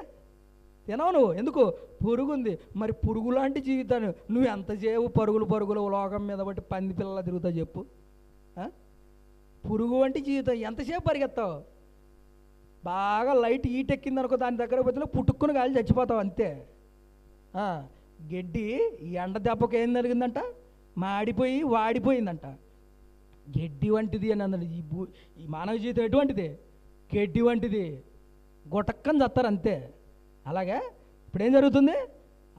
తినవు నువ్వు. ఎందుకు? పురుగుంది. మరి పురుగు లాంటి జీవితాన్ని నువ్వు ఎంతసేపు పరుగులు లోకం మీద బట్టి పంది పిల్లల తిరుగుతావు చెప్పు? పురుగు వంటి జీవితం ఎంతసేపు పరిగెత్తావు? బాగా లైట్ ఎక్కింది అనుకో, దాని దగ్గర పోతే పుట్టుక్కుని కాలి చచ్చిపోతావు, అంతే. గడ్డి ఎండ దెబ్బకు ఏం జరిగిందంట? మాడిపోయి వాడిపోయిందంట. గడ్డి వంటిది అని అన్నాడు. ఈ మానవ జీవితం ఎటువంటిది? గడ్డి వంటిది. గొటక్కని చస్తారు, అంతే. అలాగే ఇప్పుడు ఏం జరుగుతుంది?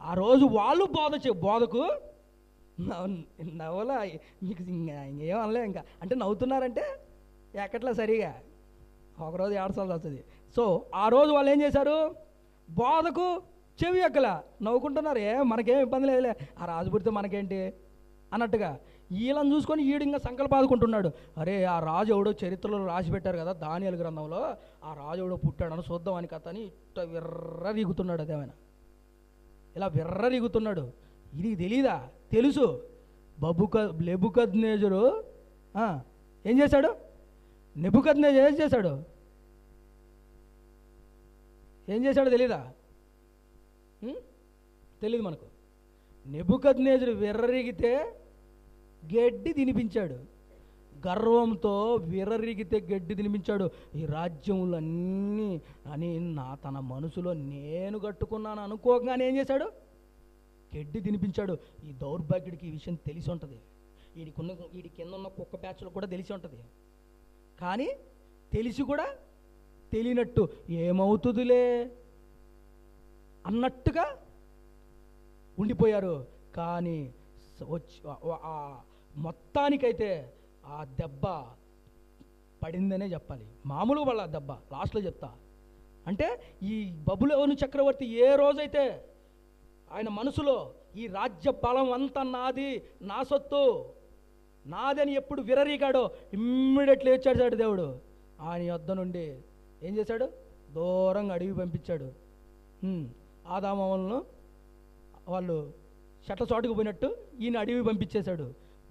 ఆ రోజు వాళ్ళు బోధకు నవ్వలా మీకు ఇంకేం అనలే ఇంకా. అంటే నవ్వుతున్నారంటే ఎక్కట్లా సరిగా, ఒకరోజు ఏడసార్లు వస్తుంది. సో ఆ రోజు వాళ్ళు ఏం చేశారు? బోధకు చెవి ఎక్కలా, నవ్వుకుంటున్నారు. మనకేం ఇబ్బంది లేదులే, ఆ రాజు పుడితే మనకేంటి అన్నట్టుగా. వీళ్ళని చూసుకొని ఈడు ఇంకా సంకల్పాదుకుంటున్నాడు. అరే ఆ రాజు ఎవడో చరిత్రలో రాసి పెట్టారు కదా దానియేలు గ్రంథంలో, ఆ రాజు ఎవడో పుట్టాడని చూద్దాం అని కథ అని ఇట్ట విర్రరీగుతున్నాడు. అదేమైనా ఇలా విర్రరీగుతున్నాడు. ఇది తెలీదా? తెలుసు. నెబుకద్నెజరు ఏం చేశాడు? నెబుకద్నెజరు ఏం చేశాడు? ఏం చేశాడో తెలీదా? తెలీదు మనకు. నెబుకద్నెజరు విర్రరీగితే గడ్డి తినిపించాడు. గర్వంతో విర్రరీగితే గడ్డి తినిపించాడు. ఈ రాజ్యములన్నీ అని తన మనసులో నేను కట్టుకున్నాను అనుకోగానే ఏం చేశాడు? గడ్డి తినిపించాడు. ఈ దౌర్భాగ్యుడికి ఈ విషయం తెలిసి ఉంటుంది. వీడి కింద ఉన్న కుక్క బ్యాచ్లో కూడా తెలిసి ఉంటుంది. కానీ తెలిసి కూడా తెలియనట్టు ఏమవుతుందిలే అన్నట్టుగా ఉండిపోయారు. కానీ వచ్చి మొత్తానికైతే ఆ దెబ్బ పడిందనే చెప్పాలి. మామూలుగా వాళ్ళ దెబ్బ లాస్ట్లో చెప్తా. అంటే ఈ బబులోను చక్రవర్తి ఏ రోజైతే ఆయన మనసులో ఈ రాజ్య బలం అంతా నాది, నా సొత్తు, నాదని ఎప్పుడు విరరీగాడో ఇమ్మీడియట్లీ వచ్చాడు దేవుడు. ఆయన యొద్ద నుండి ఏం చేశాడు? దూరంగా అడవి పంపించాడు. ఆదామవలను వాళ్ళు చెట్ల చోటుకు పోయినట్టు ఈయన అడవి పంపించేశాడు.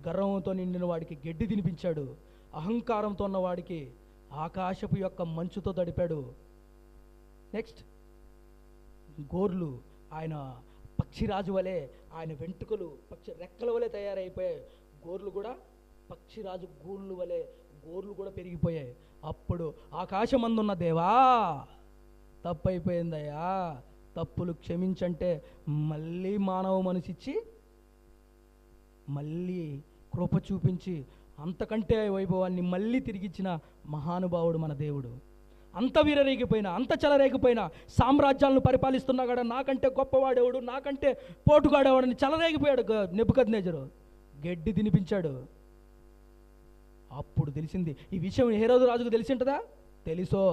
గర్వంతో నిండిన వాడికి గడ్డి తినిపించాడు. అహంకారంతో ఉన్న వాడికి ఆకాశపు యొక్క మంచుతో తడిపాడు. నెక్స్ట్ గోర్లు, ఆయన పక్షిరాజు వలె ఆయన వెంట్రుకలు పక్షి రెక్కల వలె తయారైపోయాయి. గోర్లు కూడా పక్షిరాజు గూళ్ళు వలె గోర్లు కూడా పెరిగిపోయాయి. అప్పుడు ఆకాశమందున్న దేవా తప్పైపోయిందయ్యా, తప్పులు క్షమించంటే మళ్ళీ మానవ మనసిచ్చి మళ్ళీ కృప చూపించి అంతకంటే వైభవాన్ని మళ్ళీ తిరిగిచ్చిన మహానుభావుడు మన దేవుడు. అంత వీరరేగిపోయినా, అంత చెలరేగిపోయినా, సామ్రాజ్యాలను పరిపాలిస్తున్నా కూడా నాకంటే గొప్పవాడేవాడు, నాకంటే పోటుగాడేవాడని చెలరేగిపోయాడు నెబుకద్నెజరు. గడ్డి తినిపించాడు. అప్పుడు తెలిసింది ఈ విషయం. హేరోదు రాజుకు తెలిసి ఉంటుందా? తెలుసో.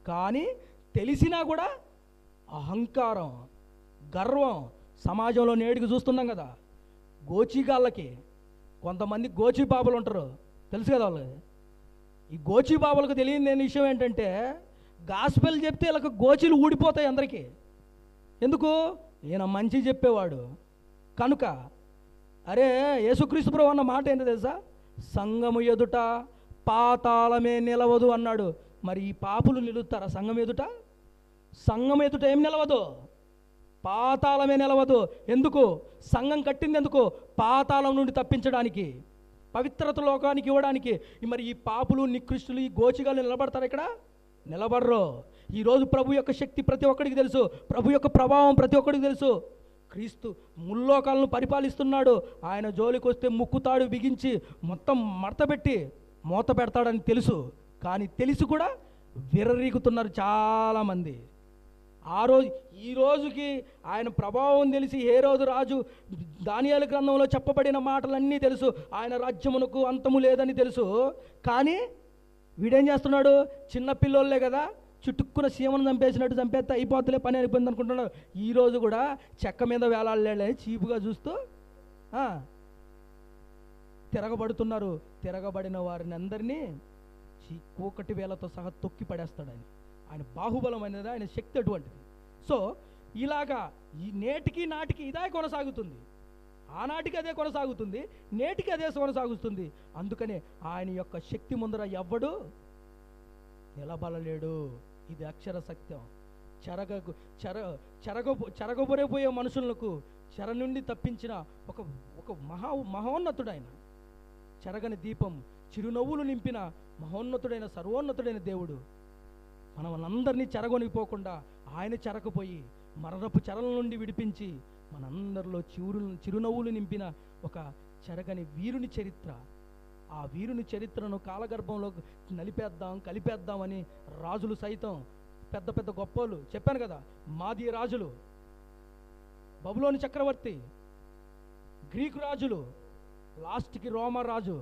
కానీ తెలిసినా కూడా అహంకారం, గర్వం సమాజంలో నేటికి చూస్తున్నాం కదా. గోచిగాళ్ళకి కొంతమంది గోచి బాబులు ఉంటారు, తెలుసు కదా వాళ్ళు. ఈ గోచి బాబులకు తెలియని విషయం ఏంటంటే గాస్పెల్ చెప్తే వీళ్ళకి గోచీలు ఊడిపోతాయి అందరికీ. ఎందుకు? ఈయన మంచి చెప్పేవాడు కనుక. అరే యేసుక్రీస్తు ప్రభువు అన్న మాట ఏంటో తెలుసా? సంఘము ఎదుట పాతాళమే నిలవదు అన్నాడు. మరి ఈ పాపులు నిలుస్తారా సంఘం ఎదుట? సంఘం ఎదుట ఏం నిలవదు? పాతాళమే నిలవదు. ఎందుకు? సంఘం కట్టింది ఎందుకు? పాతాళం నుండి తప్పించడానికి, పవిత్రత లోకానికి ఇవ్వడానికి. మరి ఈ పాపులు, నికృష్టులు, ఈ గోచిగాళ్ళు నిలబడతారు ఇక్కడ? నిలబడరు. ఈరోజు ప్రభు యొక్క శక్తి ప్రతి ఒక్కడికి తెలుసు, ప్రభు యొక్క ప్రభావం ప్రతి ఒక్కడికి తెలుసు. క్రీస్తు ముల్లోకాలను పరిపాలిస్తున్నాడు. ఆయన జోలికి వస్తే ముక్కుతాడు బిగించి మొత్తం మడతపెట్టి మూత పెడతాడని తెలుసు. కానీ తెలిసి కూడా విర్రరీగుతున్నారు చాలామంది. ఈ రోజుకి ఆయన ప్రభావం తెలిసి హేరోదు రాజు దానియేలు గ్రంథంలో చెప్పబడిన మాటలన్నీ తెలుసు. ఆయన రాజ్యమునకు అంతము లేదని తెలుసు. కానీ వీడేం చేస్తున్నాడు? చిన్న పిల్లోళ్ళే కదా, చుట్టుక్కున సీమను చంపేసినట్టు చంపేస్తే అయిపోతలే, పని అయిపోయింది అనుకుంటున్నాడు. ఈరోజు కూడా చెక్క మీద వేలాడలే చీపుగా చూస్తూ తిరగబడుతున్నారు. తిరగబడిన వారిని అందరినీ కూకటి వేలతో సహా తొక్కి పడేస్తాడు ఆయన బాహుబలం అనేది, ఆయన శక్తి అటువంటిది. సో ఇలాగా ఈ నేటికి నాటికి ఇదే కొనసాగుతుంది. ఆనాటికి అదే కొనసాగుతుంది, నేటికి అదే కొనసాగుతుంది. అందుకనే ఆయన యొక్క శక్తి ముందర ఎవ్వడు నిలబడలేడు. ఇది అక్షర సత్యం. చెరగబోరే మనుషులకు చెర నుండి తప్పించిన ఒక మహోన్నతుడు ఆయన. చెరగని దీపం, చిరునవ్వులు నింపిన మహోన్నతుడైన సర్వోన్నతుడైన దేవుడు మనమందరినీ చెరగొనిపోకుండా ఆయన చెరకపోయి మరణపు చెరల నుండి విడిపించి మనందరిలో చిరునవ్వులు నింపిన ఒక చెరగని వీరుని చరిత్ర. ఆ వీరుని చరిత్రను కాలగర్భంలో కలిపేద్దామని రాజులు సైతం, పెద్ద పెద్ద గొప్పలు చెప్పాను కదా, మాదీ రాజులు, బబులోని చక్రవర్తి, గ్రీకు రాజులు, లాస్ట్కి రోమా రాజు,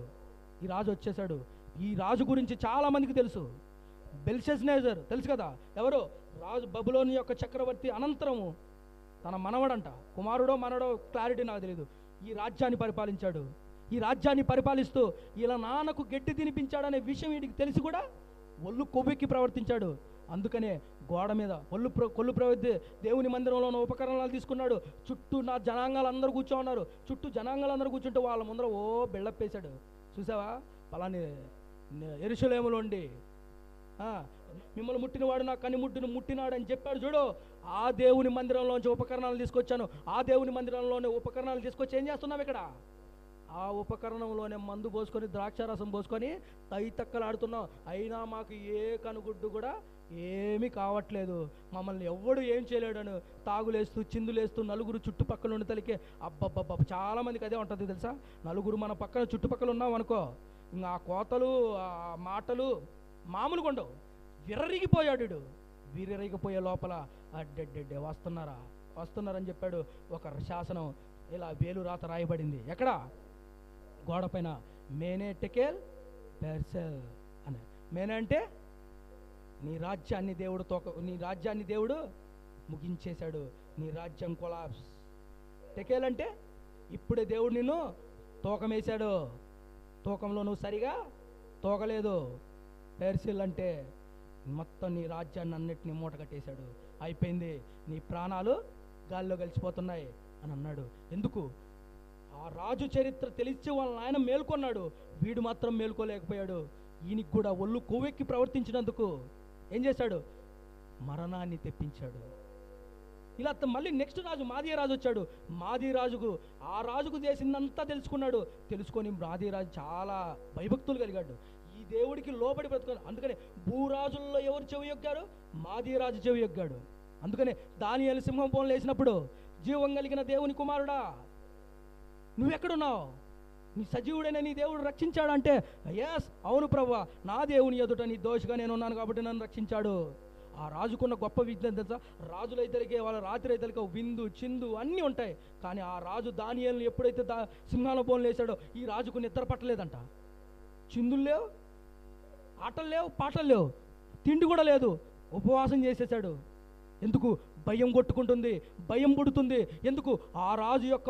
ఈ రాజు వచ్చేసాడు. ఈ రాజు గురించి చాలామందికి తెలుసు. బెల్షస్నేజర్ తెలుసు కదా, ఎవరు? రాజు బబులోని యొక్క చక్రవర్తి అనంతరము తన మనవడంట, కుమారుడో మనడో క్లారిటీ నాకు తెలియదు, ఈ రాజ్యాన్ని పరిపాలించాడు. ఈ రాజ్యాన్ని పరిపాలిస్తూ ఇలా నాన్నకు గడ్డి తినిపించాడనే విషయం వీడికి తెలిసి కూడా ఒళ్ళు కొవ్వెక్కి ప్రవర్తించాడు. అందుకనే గోడ మీద కొల్లు ప్రవృత్తి దేవుని మందిరంలో ఉపకరణాలు తీసుకున్నాడు. చుట్టూ నా జనాంగాలు అందరూ కూర్చోన్నారు. చుట్టూ జనాంగాలు అందరూ కూర్చుంటే వాళ్ళ ముందర ఓ బిల్డప్పేశాడు. చూసావా, పలాని యెరూషలేములోండి మిమ్మల్ని ముట్టినవాడు నా కనిముట్టును ముట్టినాడు అని చెప్పాడు చూడు. ఆ దేవుని మందిరంలోంచి ఉపకరణాలు తీసుకొచ్చాను. ఆ దేవుని మందిరంలోనే ఉపకరణాలు తీసుకొచ్చి ఏం చేస్తున్నాం ఇక్కడ? ఆ ఉపకరణంలోనే మందు పోసుకొని ద్రాక్షారసం పోసుకొని తైతక్కలాడుతున్నాం. అయినా మాకు ఏ కనుగుడ్డు కూడా ఏమీ కావట్లేదు, మమ్మల్ని ఎవ్వడు ఏం చేయలేడను తాగులేస్తూ చిందులేస్తూ నలుగురు చుట్టుపక్కల ఉండి తలికే. అబ్బబ్బబ్బ, చాలామందికి అదే ఉంటుంది తెలుసా. నలుగురు మన పక్కన చుట్టుపక్కల ఉన్నాం అనుకో, ఇంకా ఆ కోతలు ఆ మాటలు మామూలుగా ఉండవు. విర్రరిగిపోయాడు. విర్రరిగిపోయే లోపల అడ్డెడ్డెడ్డే వస్తున్నారని చెప్పాడు. ఒక శాసనం ఇలా వేలు రాత రాయబడింది. ఎక్కడ? గోడ పైన. మేనే టెకేల్ పెర్సెల్ అని. మేనే అంటే నీ రాజ్యాన్ని దేవుడు ముగించేశాడు. నీ రాజ్యం కొలాప్స్. టెకేల్ అంటే ఇప్పుడే దేవుడు నిన్ను తూకమేశాడు. తూకంలో నువ్వు సరిగా తూకలేదు. పెర్సిల్ అంటే మొత్తం నీ రాజ్యాన్ని అన్నిటినీ మూట కట్టేశాడు. అయిపోయింది, నీ ప్రాణాలు గాల్లో కలిసిపోతున్నాయి అని అన్నాడు. ఎందుకు? ఆ రాజు చరిత్ర తెలిసి వాళ్ళ ఆయన మేల్కొన్నాడు, వీడు మాత్రం మేల్కోలేకపోయాడు. ఈయనకి కూడా ఒళ్ళు కొవ్వెక్కి ప్రవర్తించినందుకు ఏం చేశాడు? మరణాన్ని తెప్పించాడు. ఇలా మళ్ళీ నెక్స్ట్ రాజు మాదీ రాజు వచ్చాడు. మాదీ రాజుకు ఆ రాజుకు చేసిందంతా తెలుసుకొని మాదీ రాజు చాలా భయభక్తులు కలిగాడు. ఈ దేవుడికి లోబడి బ్రతుకున్నాడు. అందుకనే భూరాజుల్లో ఎవరు చెవి యొగ్గారు? మాదీ రాజు చెవి యొగ్గాడు. అందుకనే దానియేలు సింహం బోన్లో వేసినప్పుడు, జీవం కలిగిన దేవుని కుమారుడా నువ్వెక్కడున్నావు? నీ సజీవుడైన నీ దేవుడు రక్షించాడు అంటే, ఎస్ అవును ప్రభువా, నా దేవుని ఎదుట నీ దోషిగా నేను ఉన్నాను కాబట్టి నన్ను రక్షించాడు. ఆ రాజుకున్న గొప్ప విజ్ఞానం తెలుసా? రాజులైతేకే వాళ్ళ రాత్రి అయితే విందు చిందు అన్నీ ఉంటాయి. కానీ ఆ రాజు దానియేలుని ఎప్పుడైతే సింహాల బోన్లు వేశాడో ఈ రాజుకు నిద్ర పట్టలేదంట. చిందులు లేవు, ఆటలు లేవు, పాటలు లేవు, తిండి కూడా లేదు. ఉపవాసం చేసేసాడు. ఎందుకు? భయం కొట్టుకుంటుంది, భయం పుడుతుంది. ఎందుకు? ఆ రాజు యొక్క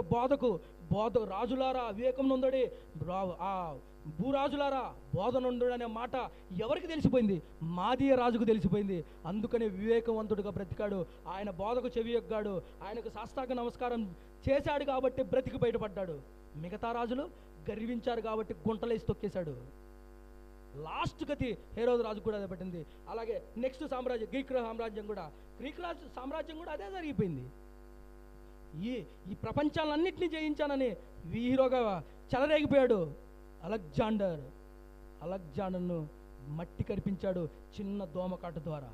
రాజులారా వివేకం నొందడి, ఆ భూరాజులారా బోధ నొందడు అనే మాట ఎవరికి తెలిసిపోయింది? మాదీయ రాజుకు తెలిసిపోయింది. అందుకనే వివేకవంతుడుగా బ్రతికాడు. ఆయన బోధకు చెవి యొగ్గాడు, ఆయనకు సాష్టాంగ నమస్కారం చేశాడు కాబట్టి బ్రతికి బయటపడ్డాడు. మిగతా రాజులు గర్వించారు కాబట్టి గుంటలేసి తొక్కేశాడు. లాస్ట్ గతి హేరోదు రాజు కూడా అదే పట్టింది. అలాగే నెక్స్ట్ సామ్రాజ్యం గ్రీక్ సామ్రాజ్యం కూడా అదే జరిగిపోయింది. ఈ ప్రపంచాలన్నింటినీ జయించానని హీరోగా చెలరేగిపోయాడు. అలెగ్జాండర్ను మట్టి కరిపించాడు చిన్న దోమకాటు ద్వారా.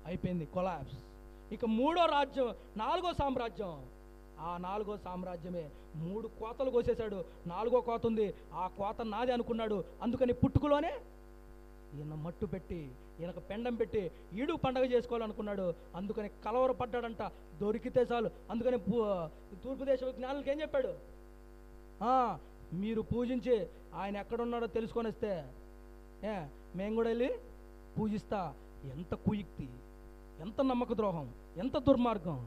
అయిపోయింది, కొలాప్స్. ఇక నాలుగో సామ్రాజ్యం. ఆ నాలుగో సామ్రాజ్యమే 3 కోతలు కోసేశాడు. 4వ కోత ఉంది, ఆ కోత నాది అనుకున్నాడు. అందుకని పుట్టుకలోనే ఈయన మట్టు పెట్టి, ఈయనకు పెండం పెట్టి ఈడు పండగ చేసుకోవాలనుకున్నాడు. అందుకని కలవరపడ్డాడంట. దొరికితే చాలు. అందుకని తూర్పు దేశ జ్ఞానులకి ఏం చెప్పాడు? మీరు పూజించి ఆయన ఎక్కడున్నాడో తెలుసుకొని వస్తే మేము కూడా వెళ్ళి పూజిస్తా. ఎంత కుయుక్తి, ఎంత నమ్మక ద్రోహం, ఎంత దుర్మార్గం!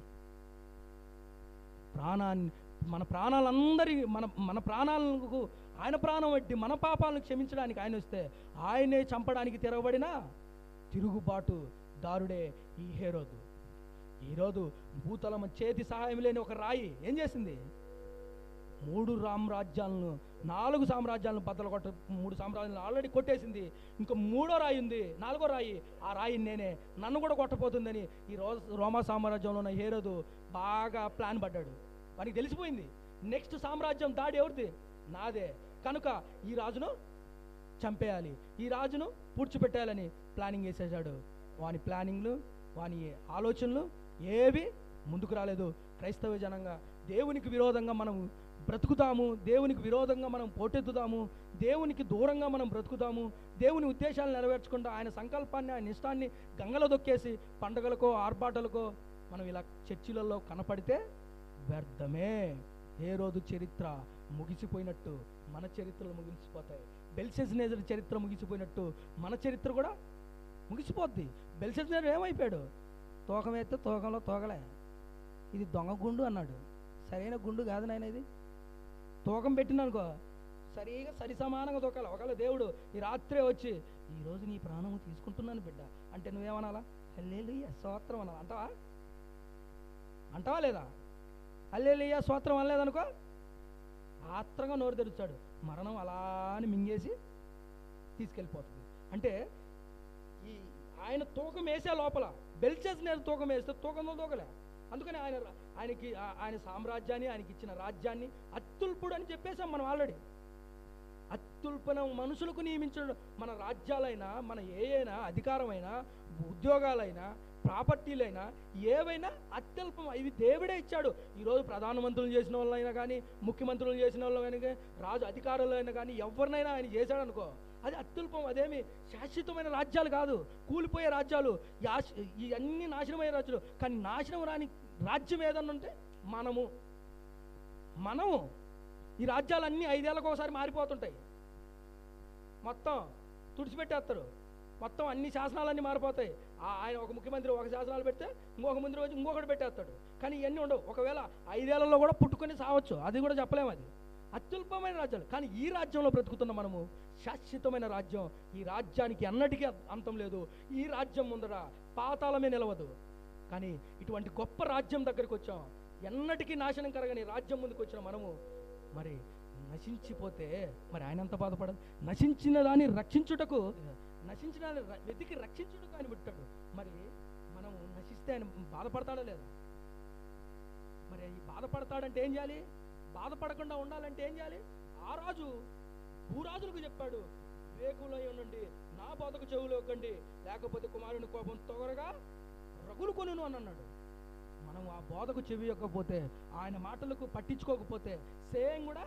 మన ప్రాణాలకు ఆయన ప్రాణం పెట్టి మన పాపాలను క్షమించడానికి ఆయన వస్తే ఆయనే చంపడానికి తిరగబడిన తిరుగుబాటు దారుడే ఈ హేరోదు. భూతలం చేతి సహాయం లేని ఒక రాయి ఏం చేసింది? 4 సామ్రాజ్యాలను బద్దలు 3 సామ్రాజ్యాలను ఆల్రెడీ కొట్టేసింది. ఇంకా 3వ రాయి ఉంది, 4వ రాయి. ఆ రాయి నన్ను కూడా కొట్టపోతుందని ఈ రోమా సామ్రాజ్యంలో ఉన్న హేరోదు బాగా ప్లాన్ పడ్డాడు. వానికి తెలిసిపోయింది నెక్స్ట్ సామ్రాజ్యం దాడి ఎవరిది? నాదే. కనుక ఈ రాజును చంపేయాలి, ఈ రాజును పూడ్చిపెట్టాలని ప్లానింగ్ వేసేసాడు. వాని ప్లానింగ్లు, వాని ఆలోచనలు ఏవి ముందుకు రాలేదు. క్రైస్తవ జనంగా దేవునికి విరోధంగా మనం బ్రతుకుతాము, దేవునికి విరోధంగా మనం పోటెత్తుదాము, దేవునికి దూరంగా మనం బ్రతుకుతాము. దేవుని ఉద్దేశాలు నెరవేర్చకుండా ఆయన సంకల్పాన్ని, ఆయన ఇష్టాన్ని గంగలో దొక్కేసి పండుగలకో ఆర్భాటాలకో మనం ఇలా చర్చిలలో కనపడితే వ్యర్థమే. హేరోదు చరిత్ర ముగిసిపోయినట్టు మన చరిత్రలు ముగిసిపోతాయి. బెల్షస్సర్ చరిత్ర ముగిసిపోయినట్టు మన చరిత్ర కూడా ముగిసిపోద్ది. బెల్షస్సర్ ఏమైపోయాడు? తోకమేస్తే తోకంలో తోకలే, ఇది దొంగ గుండు అన్నాడు. సరైన గుండు కాదు నాయన, ఇది తూకం పెట్టిననుకో సరి సమానంగా దొక్కాలి. ఒకవేళ దేవుడు ఈ రాత్రే వచ్చి ఈరోజు నీ ప్రాణము తీసుకుంటున్నాను బిడ్డ అంటే నువ్వేమనాలా? హల్లెలూయా స్తోత్రం అనాలి. అంటావా లేదా? హల్లెలూయా స్తోత్రం అనలేదనుకో ఆత్రంగా నోరు తెరుస్తాడు, మరణం అలా అని మింగేసి తీసుకెళ్ళిపోతుంది. అంటే ఈ ఆయన తూకం వేసే లోపల బెల్షస్సర్ తూకం వేస్తే తూకంలో తూకలే. అందుకని ఆయన సామ్రాజ్యాన్ని, ఆయనకి ఇచ్చిన రాజ్యాన్ని అత్యుల్పుడు అని చెప్పేసాం మనం ఆల్రెడీ. అత్యుల్పన మనుషులకు నియమించడం మన రాజ్యాలైనా, మన అయినా అధికారమైనా, ఉద్యోగాలైనా, ప్రాపర్టీలైనా ఏవైనా అత్యల్పం. ఇవి దేవుడే ఇచ్చాడు. ఈరోజు ప్రధానమంత్రులు చేసిన వాళ్ళైనా కానీ, ముఖ్యమంత్రులు చేసిన వాళ్ళైనా కానీ, రాజు అధికారులైనా కానీ ఎవరినైనా ఆయన చేశాడు అనుకో, అది అత్యుల్పం. అదేమి శాశ్వతమైన రాజ్యాలు కాదు, కూలిపోయే రాజ్యాలు, ఇవన్నీ నాశనమయ్యే రాజ్యాలు. కానీ నాశనం రాని రాజ్యం ఏదన్నా ఉంటే మనము ఈ రాజ్యాలన్నీ 5 ఏళ్ళకు ఒకసారి మారిపోతుంటాయి. మొత్తం తుడిచిపెట్టేస్తారు, మొత్తం అన్ని శాసనాలన్నీ మారిపోతాయి. ఆయన ఒక ముఖ్యమంత్రి ఒక శాసనాలు పెడితే ఇంకొక మంత్రి వచ్చి ఇంకొకటి పెట్టేస్తాడు. కానీ ఇవన్నీ ఉండవు. ఒకవేళ 5 ఏళ్లలో కూడా పుట్టుకొని సావచ్చు, అది కూడా చెప్పలేము. అది అత్యుల్పమైన రాజ్యాలు. కానీ ఈ రాజ్యంలో బ్రతుకుతున్న మనము శాశ్వతమైన రాజ్యం. ఈ రాజ్యానికి అన్నటికీ అంతం లేదు. ఈ రాజ్యం ముందర పాతాళమే నిలవదు. కానీ ఇటువంటి గొప్ప రాజ్యం దగ్గరికి వచ్చాం. ఎన్నటికీ నాశనం కరగని రాజ్యం ముందుకు వచ్చిన మనము మరి నశించిపోతే మరి ఆయన ఎంత బాధపడదు? నశించిన దాన్ని రక్షించుటకు, నశించిన దాన్ని వెతికి రక్షించుటకు ఆయన పెట్టాడు. మరి మనము నశిస్తే ఆయన బాధపడతాడా లేదా? మరి బాధపడతాడంటే ఏం చేయాలి? బాధపడకుండా ఉండాలంటే ఏం చేయాలి? ఆ రాజు భూరాజులకు చెప్పాడు, వివేకులై ఉండండి, నా బోధకు చెవులోకండి, లేకపోతే కుమారుని కోపం తొగరగా రగులుకొనును అని అన్నాడు. మనం ఆ బోధకు చెవి యొక్కకపోతే, ఆయన మాటలకు పట్టించుకోకపోతే సేమ్ కూడా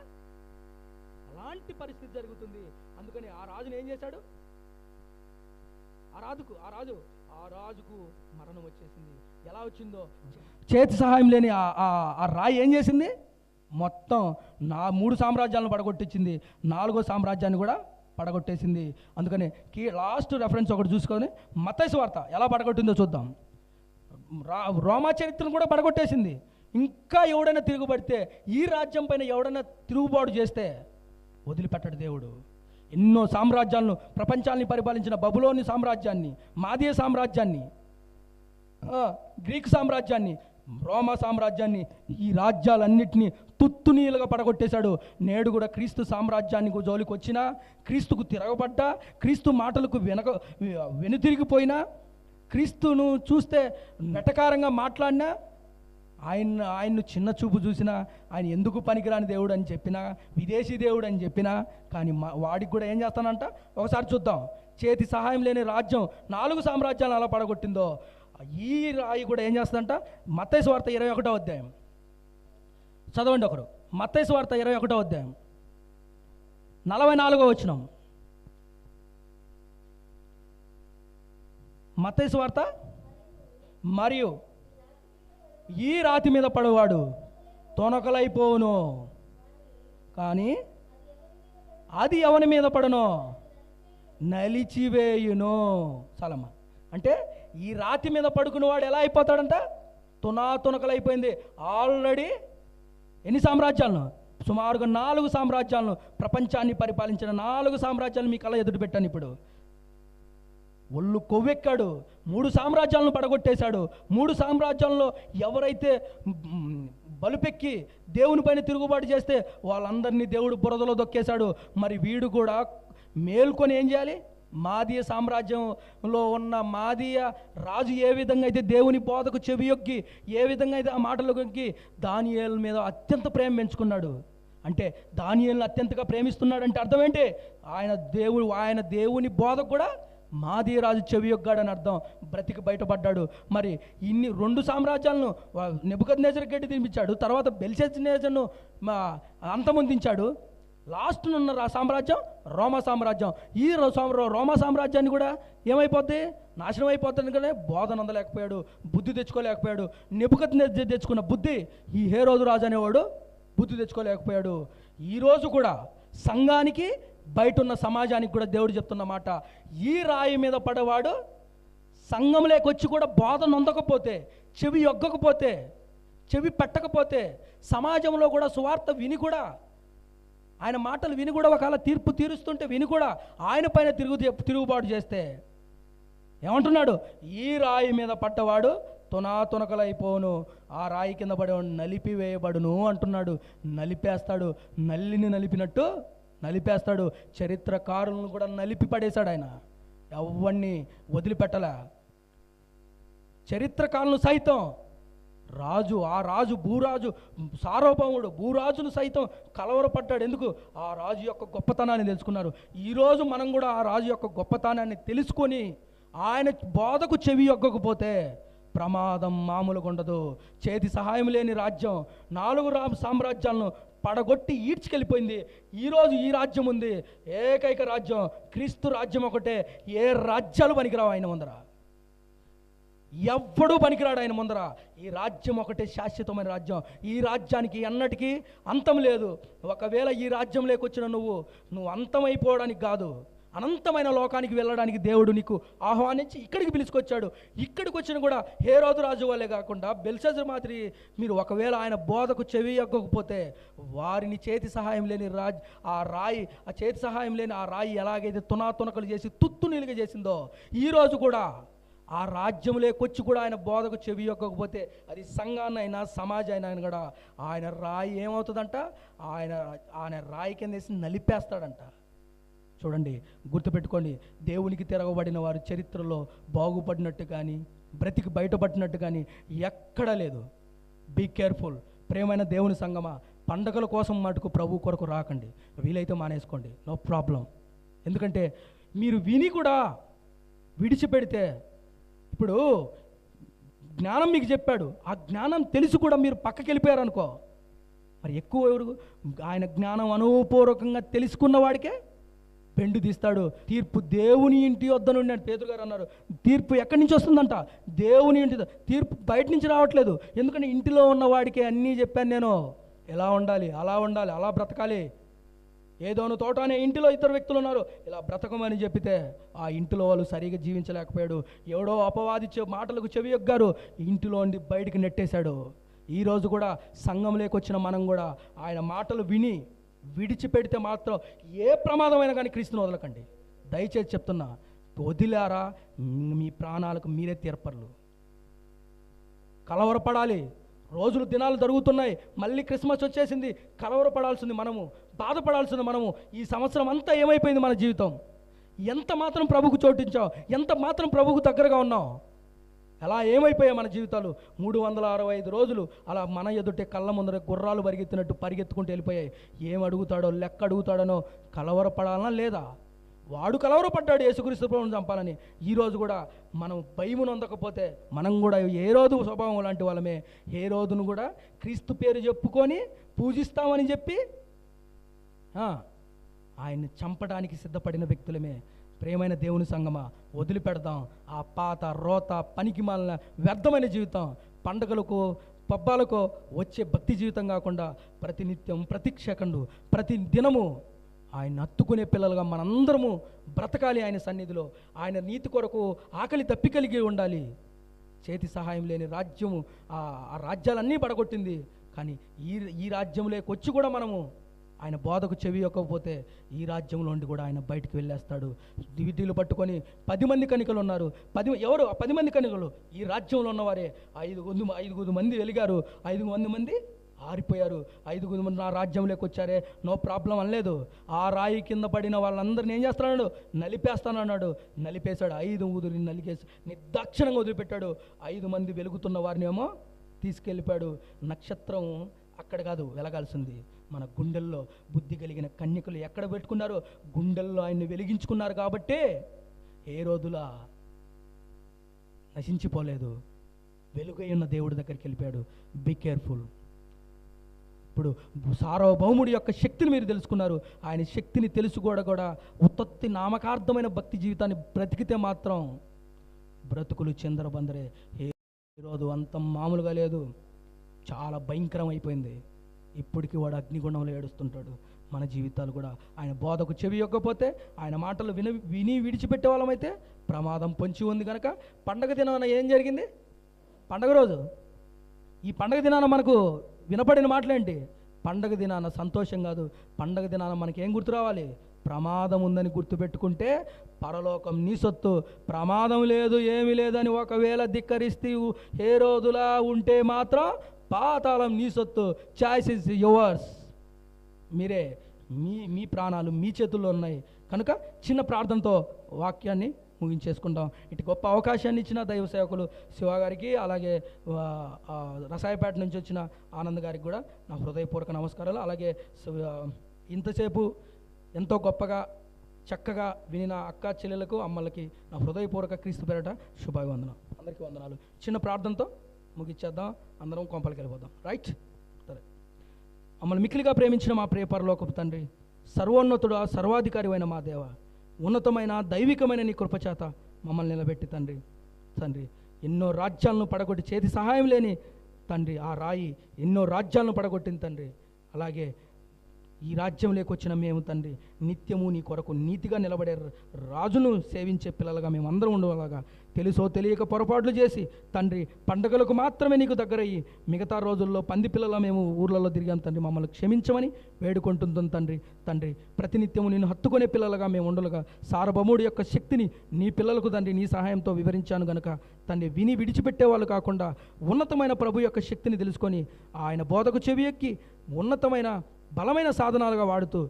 అలాంటి పరిస్థితి జరుగుతుంది. అందుకని ఆ రాజును ఏం చేశాడు? ఆ రాజుకు మరణం వచ్చేసింది. ఎలా వచ్చిందో, చేతి సహాయం లేని ఆ రాయి ఏం చేసింది? మొత్తం 3 సామ్రాజ్యాలను పడగొట్టించింది, 4వ సామ్రాజ్యాన్ని కూడా పడగొట్టేసింది. అందుకని లాస్ట్ రెఫరెన్స్ ఒకటి చూసుకొని మత్తయి సువార్త ఎలా పడగొట్టిందో చూద్దాం. రోమా చరిత్రను కూడా పడగొట్టేసింది. ఇంకా ఎవడైనా తిరుగుబడితే, ఈ రాజ్యం పైన ఎవడైనా తిరుగుబాటు చేస్తే వదిలిపెట్టడు దేవుడు. ఎన్నో సామ్రాజ్యాలను, ప్రపంచాన్ని పరిపాలించిన బబులోని సామ్రాజ్యాన్ని, మాదీయ సామ్రాజ్యాన్ని, గ్రీక్ సామ్రాజ్యాన్ని, రోమా సామ్రాజ్యాన్ని, ఈ రాజ్యాలన్నింటినీ తుత్తునీలుగా పడగొట్టేశాడు. నేడు కూడా క్రీస్తు సామ్రాజ్యానికి జోలికి వచ్చినా, క్రీస్తుకు తిరగబడ్డా, క్రీస్తు మాటలకు వెనుతిరిగిపోయినా, క్రీస్తును చూస్తే వెటకారంగా మాట్లాడినా, ఆయన్ను చిన్న చూపు చూసినా, ఆయన ఎందుకు పనికిరాని దేవుడు అని చెప్పినా, విదేశీ దేవుడు అని చెప్పినా, కానీ వాడికి కూడా ఏం చేస్తానంట ఒకసారి చూద్దాం. చేతి సహాయం లేని రాజ్యం 4 సామ్రాజ్యాలను అలా పడగొట్టిందో, ఈ రాయి కూడా ఏం చేస్తుందంట? మత్తయి సువార్త 21వ అధ్యాయం చదవండి ఒకరు. మత్తయి సువార్త 21వ అధ్యాయం 44వ వచనం. మత్తయి సువార్త, మరియు ఈ రాతి మీద పడవాడు తొనకలైపోవును, కానీ అది ఎవని మీద పడునో నలిచివేయును. చాలమ్మ. అంటే ఈ రాతి మీద పడుకున్నవాడు ఎలా అయిపోతాడంట? తునకలైపోయింది. ఆల్రెడీ ఎన్ని సామ్రాజ్యాలను? సుమారుగా 4 సామ్రాజ్యాలను, ప్రపంచాన్ని పరిపాలించిన 4 సామ్రాజ్యాలను మీ కళ్ళ ఎదుటి పెట్టాను. ఇప్పుడు ఒళ్ళు కొవ్వెక్కాడు, 3 సామ్రాజ్యాలను పడగొట్టేశాడు. 3 సామ్రాజ్యాల్లో ఎవరైతే బలుపెక్కి దేవుని పైన తిరుగుబాటు చేస్తే వాళ్ళందరినీ దేవుడు బురదలో దొక్కేశాడు. మరి వీడు కూడా మేల్కొని ఏం చేయాలి? మాదీయ సామ్రాజ్యంలో ఉన్న మాదీయ రాజు ఏ విధంగా అయితే దేవుని బోధకు చెవియొగ్గి, ఏ విధంగా అయితే ఆ మాటలకి దానియేలు మీద అత్యంత ప్రేమ పెంచుకున్నాడు. అంటే దానియేలుని అత్యంతగా ప్రేమిస్తున్నాడంటే అర్థం ఏంటి? ఆయన దేవుని బోధకు కూడా మాదీయ రాజు చెవియొగ్గాడని అర్థం. బ్రతికి బయటపడ్డాడు. మరి ఇన్ని 2 సామ్రాజ్యాలను నెబుకద్నెజరుకి గడ్డి తినిపించాడు, తర్వాత బెల్షస్సరును అంతమొందించాడు. లాస్ట్ ఉన్న సామ్రాజ్యం రోమా సామ్రాజ్యం. ఈ రోమా సామ్రాజ్యాన్ని కూడా ఏమైపోద్ది? నాశనం అయిపోతుంది. కానీ బోధన అందలేకపోయాడు, బుద్ధి తెచ్చుకోలేకపోయాడు. నెబుకద్నెజరు తెచ్చుకున్న బుద్ధి ఈ హేరోదు రాజు అనేవాడు బుద్ధి తెచ్చుకోలేకపోయాడు. ఈరోజు కూడా సంఘానికి, బయట ఉన్న సమాజానికి కూడా దేవుడు చెప్తున్న మాట, ఈ రాయి మీద పడేవాడు సంఘంలోకి వచ్చి కూడా బోధన అందకపోతే, చెవి యొగ్గకపోతే, చెవి పెట్టకపోతే, సమాజంలో కూడా సువార్త విని కూడా ఆయన మాటలు విని కూడా ఒకవేళ తీర్పు తీరుస్తుంటే విని కూడా ఆయన పైన తిరుగుబాటు చేస్తే ఏమంటున్నాడు? ఈ రాయి మీద పడ్డవాడు తునకలైపోను, ఆ రాయి కింద పడేవాడు నలిపివేయబడును అంటున్నాడు. నలిపేస్తాడు, నల్లిని నలిపినట్టు నలిపేస్తాడు. చరిత్రకారులను కూడా నలిపి పడేశాడు ఆయన, ఎవరిని వదిలిపెట్టలే. చరిత్రకారులను సైతం ఆ రాజు భూరాజు సార్వభౌముడు, భూరాజులు సైతం కలవరపడ్డాడు. ఎందుకు? ఆ రాజు యొక్క గొప్పతనాన్ని తెలుసుకున్నారు. ఈరోజు మనం కూడా ఆ రాజు యొక్క గొప్పతనాన్ని తెలుసుకొని ఆయన బోధకు చెవి యొగ్గకపోతే ప్రమాదం మామూలుగా ఉండదు. చేతి సహాయం లేని రాజ్యం 4 సామ్రాజ్యాలను పడగొట్టి ఈడ్చుకెళ్ళిపోయింది. ఈరోజు ఈ రాజ్యం ఉంది, ఏకైక రాజ్యం, క్రీస్తు రాజ్యం ఒకటే. ఏ రాజ్యాలు పనికిరావు ఆయన ముందర, ఎవ్వడూ పనికిరాడు ఆయన ముందర. ఈ రాజ్యం ఒకటే శాశ్వతమైన రాజ్యం. ఈ రాజ్యానికి ఎన్నటికీ అంతం లేదు. ఒకవేళ ఈ రాజ్యంలోకి వచ్చిన నువ్వు అంతమైపోవడానికి కాదు, అనంతమైన లోకానికి వెళ్ళడానికి దేవుడు నీకు ఆహ్వానించి ఇక్కడికి పిలుచుకొచ్చాడు. ఇక్కడికి వచ్చిన కూడా హేరోదు రాజు వాళ్ళే కాకుండా బెల్షస్సరు మాదిరి మీరు ఒకవేళ ఆయన బోధకు చెవి యొగ్గకపోతే వారిని చేతి సహాయం లేని ఆ చేతి సహాయం లేని ఆ రాయి ఎలాగైతే తునకలు చేసి తుత్తు నీలుగా చేసిందో, ఈరోజు కూడా ఆ రాజ్యంలోకొచ్చి కూడా ఆయన బోధకు చెవి యొక్కకపోతే అది సంఘాన్నైనా సమాజాన్ని కూడా ఆయన రాయి ఏమవుతుందంట? ఆయన రాయి కింద వేసి నలిపేస్తాడంట. చూడండి, గుర్తుపెట్టుకోండి, దేవునికి తిరగబడిన వారు చరిత్రలో బాగుపడినట్టు కానీ బ్రతికి బయటపడినట్టు కానీ ఎక్కడా లేదు. Be careful. ప్రేమైన దేవుని సంగమా, పండగల కోసం మటుకు ప్రభు కొరకు రాకండి. వీలైతే మానేసుకోండి, నో ప్రాబ్లం. ఎందుకంటే మీరు విని కూడా విడిచిపెడితే, ఇప్పుడు జ్ఞానం మీకు చెప్పాడు, ఆ జ్ఞానం తెలిసి కూడా మీరు పక్కకి వెళ్ళిపోయారనుకో, మరి ఎక్కువ ఎవరు? ఆయన జ్ఞానం అనుభవపూర్వకంగా తెలుసుకున్న వాడికే పెండు తీస్తాడు. తీర్పు దేవుని ఇంటి వద్ద నుండి అని పేతురు గారు అన్నారు. తీర్పు ఎక్కడి నుంచి వస్తుందంట? దేవుని ఇంటి. తీర్పు బయట నుంచి రావట్లేదు. ఎందుకంటే ఇంటిలో ఉన్న వాడికే అన్నీ చెప్పాను నేను, ఎలా ఉండాలి, అలా ఉండాలి, అలా బ్రతకాలి. ఏదోను తోట అనే ఇంటిలో 2 వ్యక్తులు ఉన్నారు, ఇలా బ్రతకమని చెప్పితే ఆ ఇంటిలో వాళ్ళు సరిగా జీవించలేకపోయాడు. ఎవడో అపవాది మాటలకు చెవి యొగ్గారు, ఇంటిలో ఉండి బయటికి నెట్టేశాడు. ఈరోజు కూడా సంఘంలోకి వచ్చిన మనం కూడా ఆయన మాటలు విని విడిచిపెడితే మాత్రం ఏ ప్రమాదమైనా కానీ క్రీస్తుని వదలకండి. దయచేసి చెప్తున్నా, వదిలారా మీ ప్రాణాలకు మీరే తీర్పర్లు. కలవరపడాలి. రోజులు దినాలు జరుగుతున్నాయి, మళ్ళీ క్రిస్మస్ వచ్చేసింది. కలవరపడాల్సింది మనము, బాధపడాల్సింది మనము. ఈ సంవత్సరం అంతా ఏమైపోయింది మన జీవితం? ఎంత మాత్రం ప్రభుకు చోటించావు? ఎంత మాత్రం ప్రభుకు దగ్గరగా ఉన్నావు? అలా ఏమైపోయాయి మన జీవితాలు? 365 రోజులు అలా మన ఎదుటే కళ్ళ ముందర గుర్రాలు పరిగెత్తుకుంటూ వెళ్ళిపోయాయి. ఏం అడుగుతాడో, లెక్క అడుగుతాడనో కలవరపడాలనా లేదా? వాడు కలవరపడ్డాడు యేసుక్రీస్తు ప్రభువుని చంపాలని. ఈరోజు కూడా మనం భయమును అందకపోతే మనం కూడా హేరోదు స్వభావం లాంటి వాళ్ళమే. హేరోదును కూడా క్రీస్తు పేరు చెప్పుకొని పూజిస్తామని చెప్పి ఆయన్ని చంపడానికి సిద్ధపడిన వ్యక్తులమే. ప్రేమైన దేవుని సంగమా, వదిలిపెడదాం ఆ పాత రోత పనికి మాలిన వ్యర్థమైన జీవితం. పండుగలకు పబ్బాలకు వచ్చే భక్తి జీవితం కాకుండా ప్రతినిత్యం, ప్రతి సెకండు, ప్రతి దినము ఆయన హత్తుకునే పిల్లలుగా మనందరము బ్రతకాలి. ఆయన సన్నిధిలో ఆయన నీతి కొరకు ఆకలి తప్పికలిగి ఉండాలి. చేతి సహాయం లేని రాజ్యము ఆ రాజ్యాలన్నీ పడగొట్టింది. కానీ ఈ రాజ్యంలోకి వచ్చి కూడా మనము ఆయన బోధకు చెవి యొక్కకపోతే ఈ రాజ్యంలో ఉండి కూడా ఆయన బయటికి వెళ్ళేస్తాడు. వీటిలు పట్టుకొని 10 మంది కనికలు ఉన్నారు. ఎవరు ఆ 10 మంది కనికలు? ఈ రాజ్యంలో ఉన్నవారే. 5 మంది వెలిగారు, 5 మంది ఆరిపోయారు. 5 మంది నా రాజ్యంలోకి వచ్చారే, నో ప్రాబ్లం అనలేదు. ఆ రాయి కింద పడిన వాళ్ళందరినీ ఏం చేస్తాడు? నలిపేస్తానన్నాడు. నలిపేశాడు. 5 నలిపేసి నిర్దాక్షిణంగా వదిలిపెట్టాడు. 5 మంది వెలుగుతున్న వారిని ఏమో తీసుకెళ్ళిపోయాడు. నక్షత్రం అక్కడ కాదు వెలగాల్సింది, మన గుండెల్లో. బుద్ధి కలిగిన కన్యకలు ఎక్కడ పెట్టుకున్నారు? గుండెల్లో ఆయన్ని వెలిగించుకున్నారు. కాబట్టే ఏ రోజులా నశించిపోలేదు, వెలుగై ఉన్న దేవుడి దగ్గరికి వెళ్ళిపోయాడు. Be careful. ఇప్పుడు సార్వభౌముడి యొక్క శక్తిని మీరు తెలుసుకున్నారు. ఆయన శక్తిని తెలుసుకోవడం ఉత్పత్తి నామకార్థమైన భక్తి జీవితాన్ని బ్రతికితే మాత్రం బ్రతుకులు చిందరబందరే. ఈరోజు అంత మామూలుగా లేదు, చాలా భయంకరం అయిపోయింది. ఇప్పటికీ వాడు అగ్నిగుండంలో ఏడుస్తుంటాడు. మన జీవితాలు కూడా ఆయన బోధకు చెవి యొక్కకపోతే, ఆయన మాటలు విని విడిచిపెట్టే వాళ్ళమైతే ప్రమాదం పొంచి ఉంది. కనుక పండగ దినాన ఏం జరిగింది? పండగ రోజు ఈ పండగ దినాన మనకు వినపడిన మాటలేంటి? పండగ దినాన సంతోషం కాదు, పండగ దినాన మనకేం గుర్తు రావాలి? ప్రమాదం ఉందని గుర్తుపెట్టుకుంటే పరలోకం నీ సొత్తు. ప్రమాదం లేదు, ఏమీ లేదని ఒకవేళ ధిక్కరిస్తూ హేరోదులా ఉంటే మాత్రం పాతాళం నీ సొత్తు. Choice is yours. మీరే, మీ ప్రాణాలు మీ చేతుల్లో ఉన్నాయి. కనుక చిన్న ప్రార్థనతో వాక్యాన్ని ముగించేసుకుంటాం. ఇటు గొప్ప అవకాశాన్ని ఇచ్చిన దైవ సేవకులు శివ గారికి, అలాగే రసాయపేట నుంచి వచ్చిన ఆనంద్ గారికి కూడా నా హృదయపూర్వక నమస్కారాలు. అలాగే ఇంతసేపు ఎంతో గొప్పగా చక్కగా వినిన అక్క చెల్లెలకు, అమ్మలకి నా హృదయపూర్వక క్రీస్తు పేరట శుభాభివందనం. అందరికీ వందనాలు. చిన్న ప్రార్థనతో ముగిచ్చేద్దాం, అందరం కొంపలకి వెళ్ళిపోదాం. రైట్? సరే. మమ్మల్ని మిక్కిలిగా ప్రేమించిన మా ప్రియ పరలోకపు తండ్రి, సర్వోన్నతుడు సర్వాధికారి అయిన మా దేవ, ఉన్నతమైన దైవికమైన నీ కృపచేత మమ్మల్ని నిలబెట్టి తండ్రి ఎన్నో రాజ్యాలను పడగొట్టి, చేతి సహాయం లేని తండ్రి ఆ రాయి ఎన్నో రాజ్యాలను పడగొట్టింది తండ్రి. అలాగే ఈ రాజ్యంలోకి వచ్చిన మేము తండ్రి నిత్యము నీ కొరకు నీతిగా నిలబడే రాజును సేవించే పిల్లలుగా మేము అందరం ఉండేలాగా, తెలుసో తెలియక పొరపాట్లు చేసి తండ్రి పండగలకు మాత్రమే నీకు దగ్గరయ్యి మిగతా రోజుల్లో పంది పిల్లల మేము ఊర్లలో తిరిగాం తండ్రి. మమ్మల్ని క్షమించమని వేడుకుంటుందాం తండ్రి. ప్రతినిత్యము నేను హత్తుకునే పిల్లలుగా మేము ఉండలుగా సార్వభౌముడి యొక్క శక్తిని నీ పిల్లలకు తండ్రి నీ సహాయంతో వివరించాను గనుక తండ్రి విని విడిచిపెట్టేవాళ్ళు కాకుండా ఉన్నతమైన ప్రభు యొక్క శక్తిని తెలుసుకొని ఆయన బోధకు చెవి ఎక్కి ఉన్నతమైన బలమైన సాధనాలుగా వాడుతూ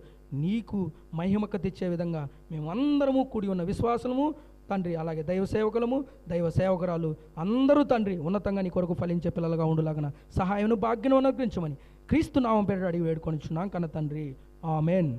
నీకు మహిమక తెచ్చే విధంగా మేమందరము కూడి ఉన్న విశ్వాసము తండ్రి, అలాగే దైవ సేవకులము, దైవ సేవకురాలు అందరూ తండ్రి ఉన్నతంగా నీ కొరకు ఫలించే పిల్లలుగా ఉండులాగన సహాయం భాగ్యం అనుగ్రహించమని క్రీస్తు నామం పేరు అడిగి వేడుకొనిచున్నాం కన్న తండ్రి. ఆమెన్.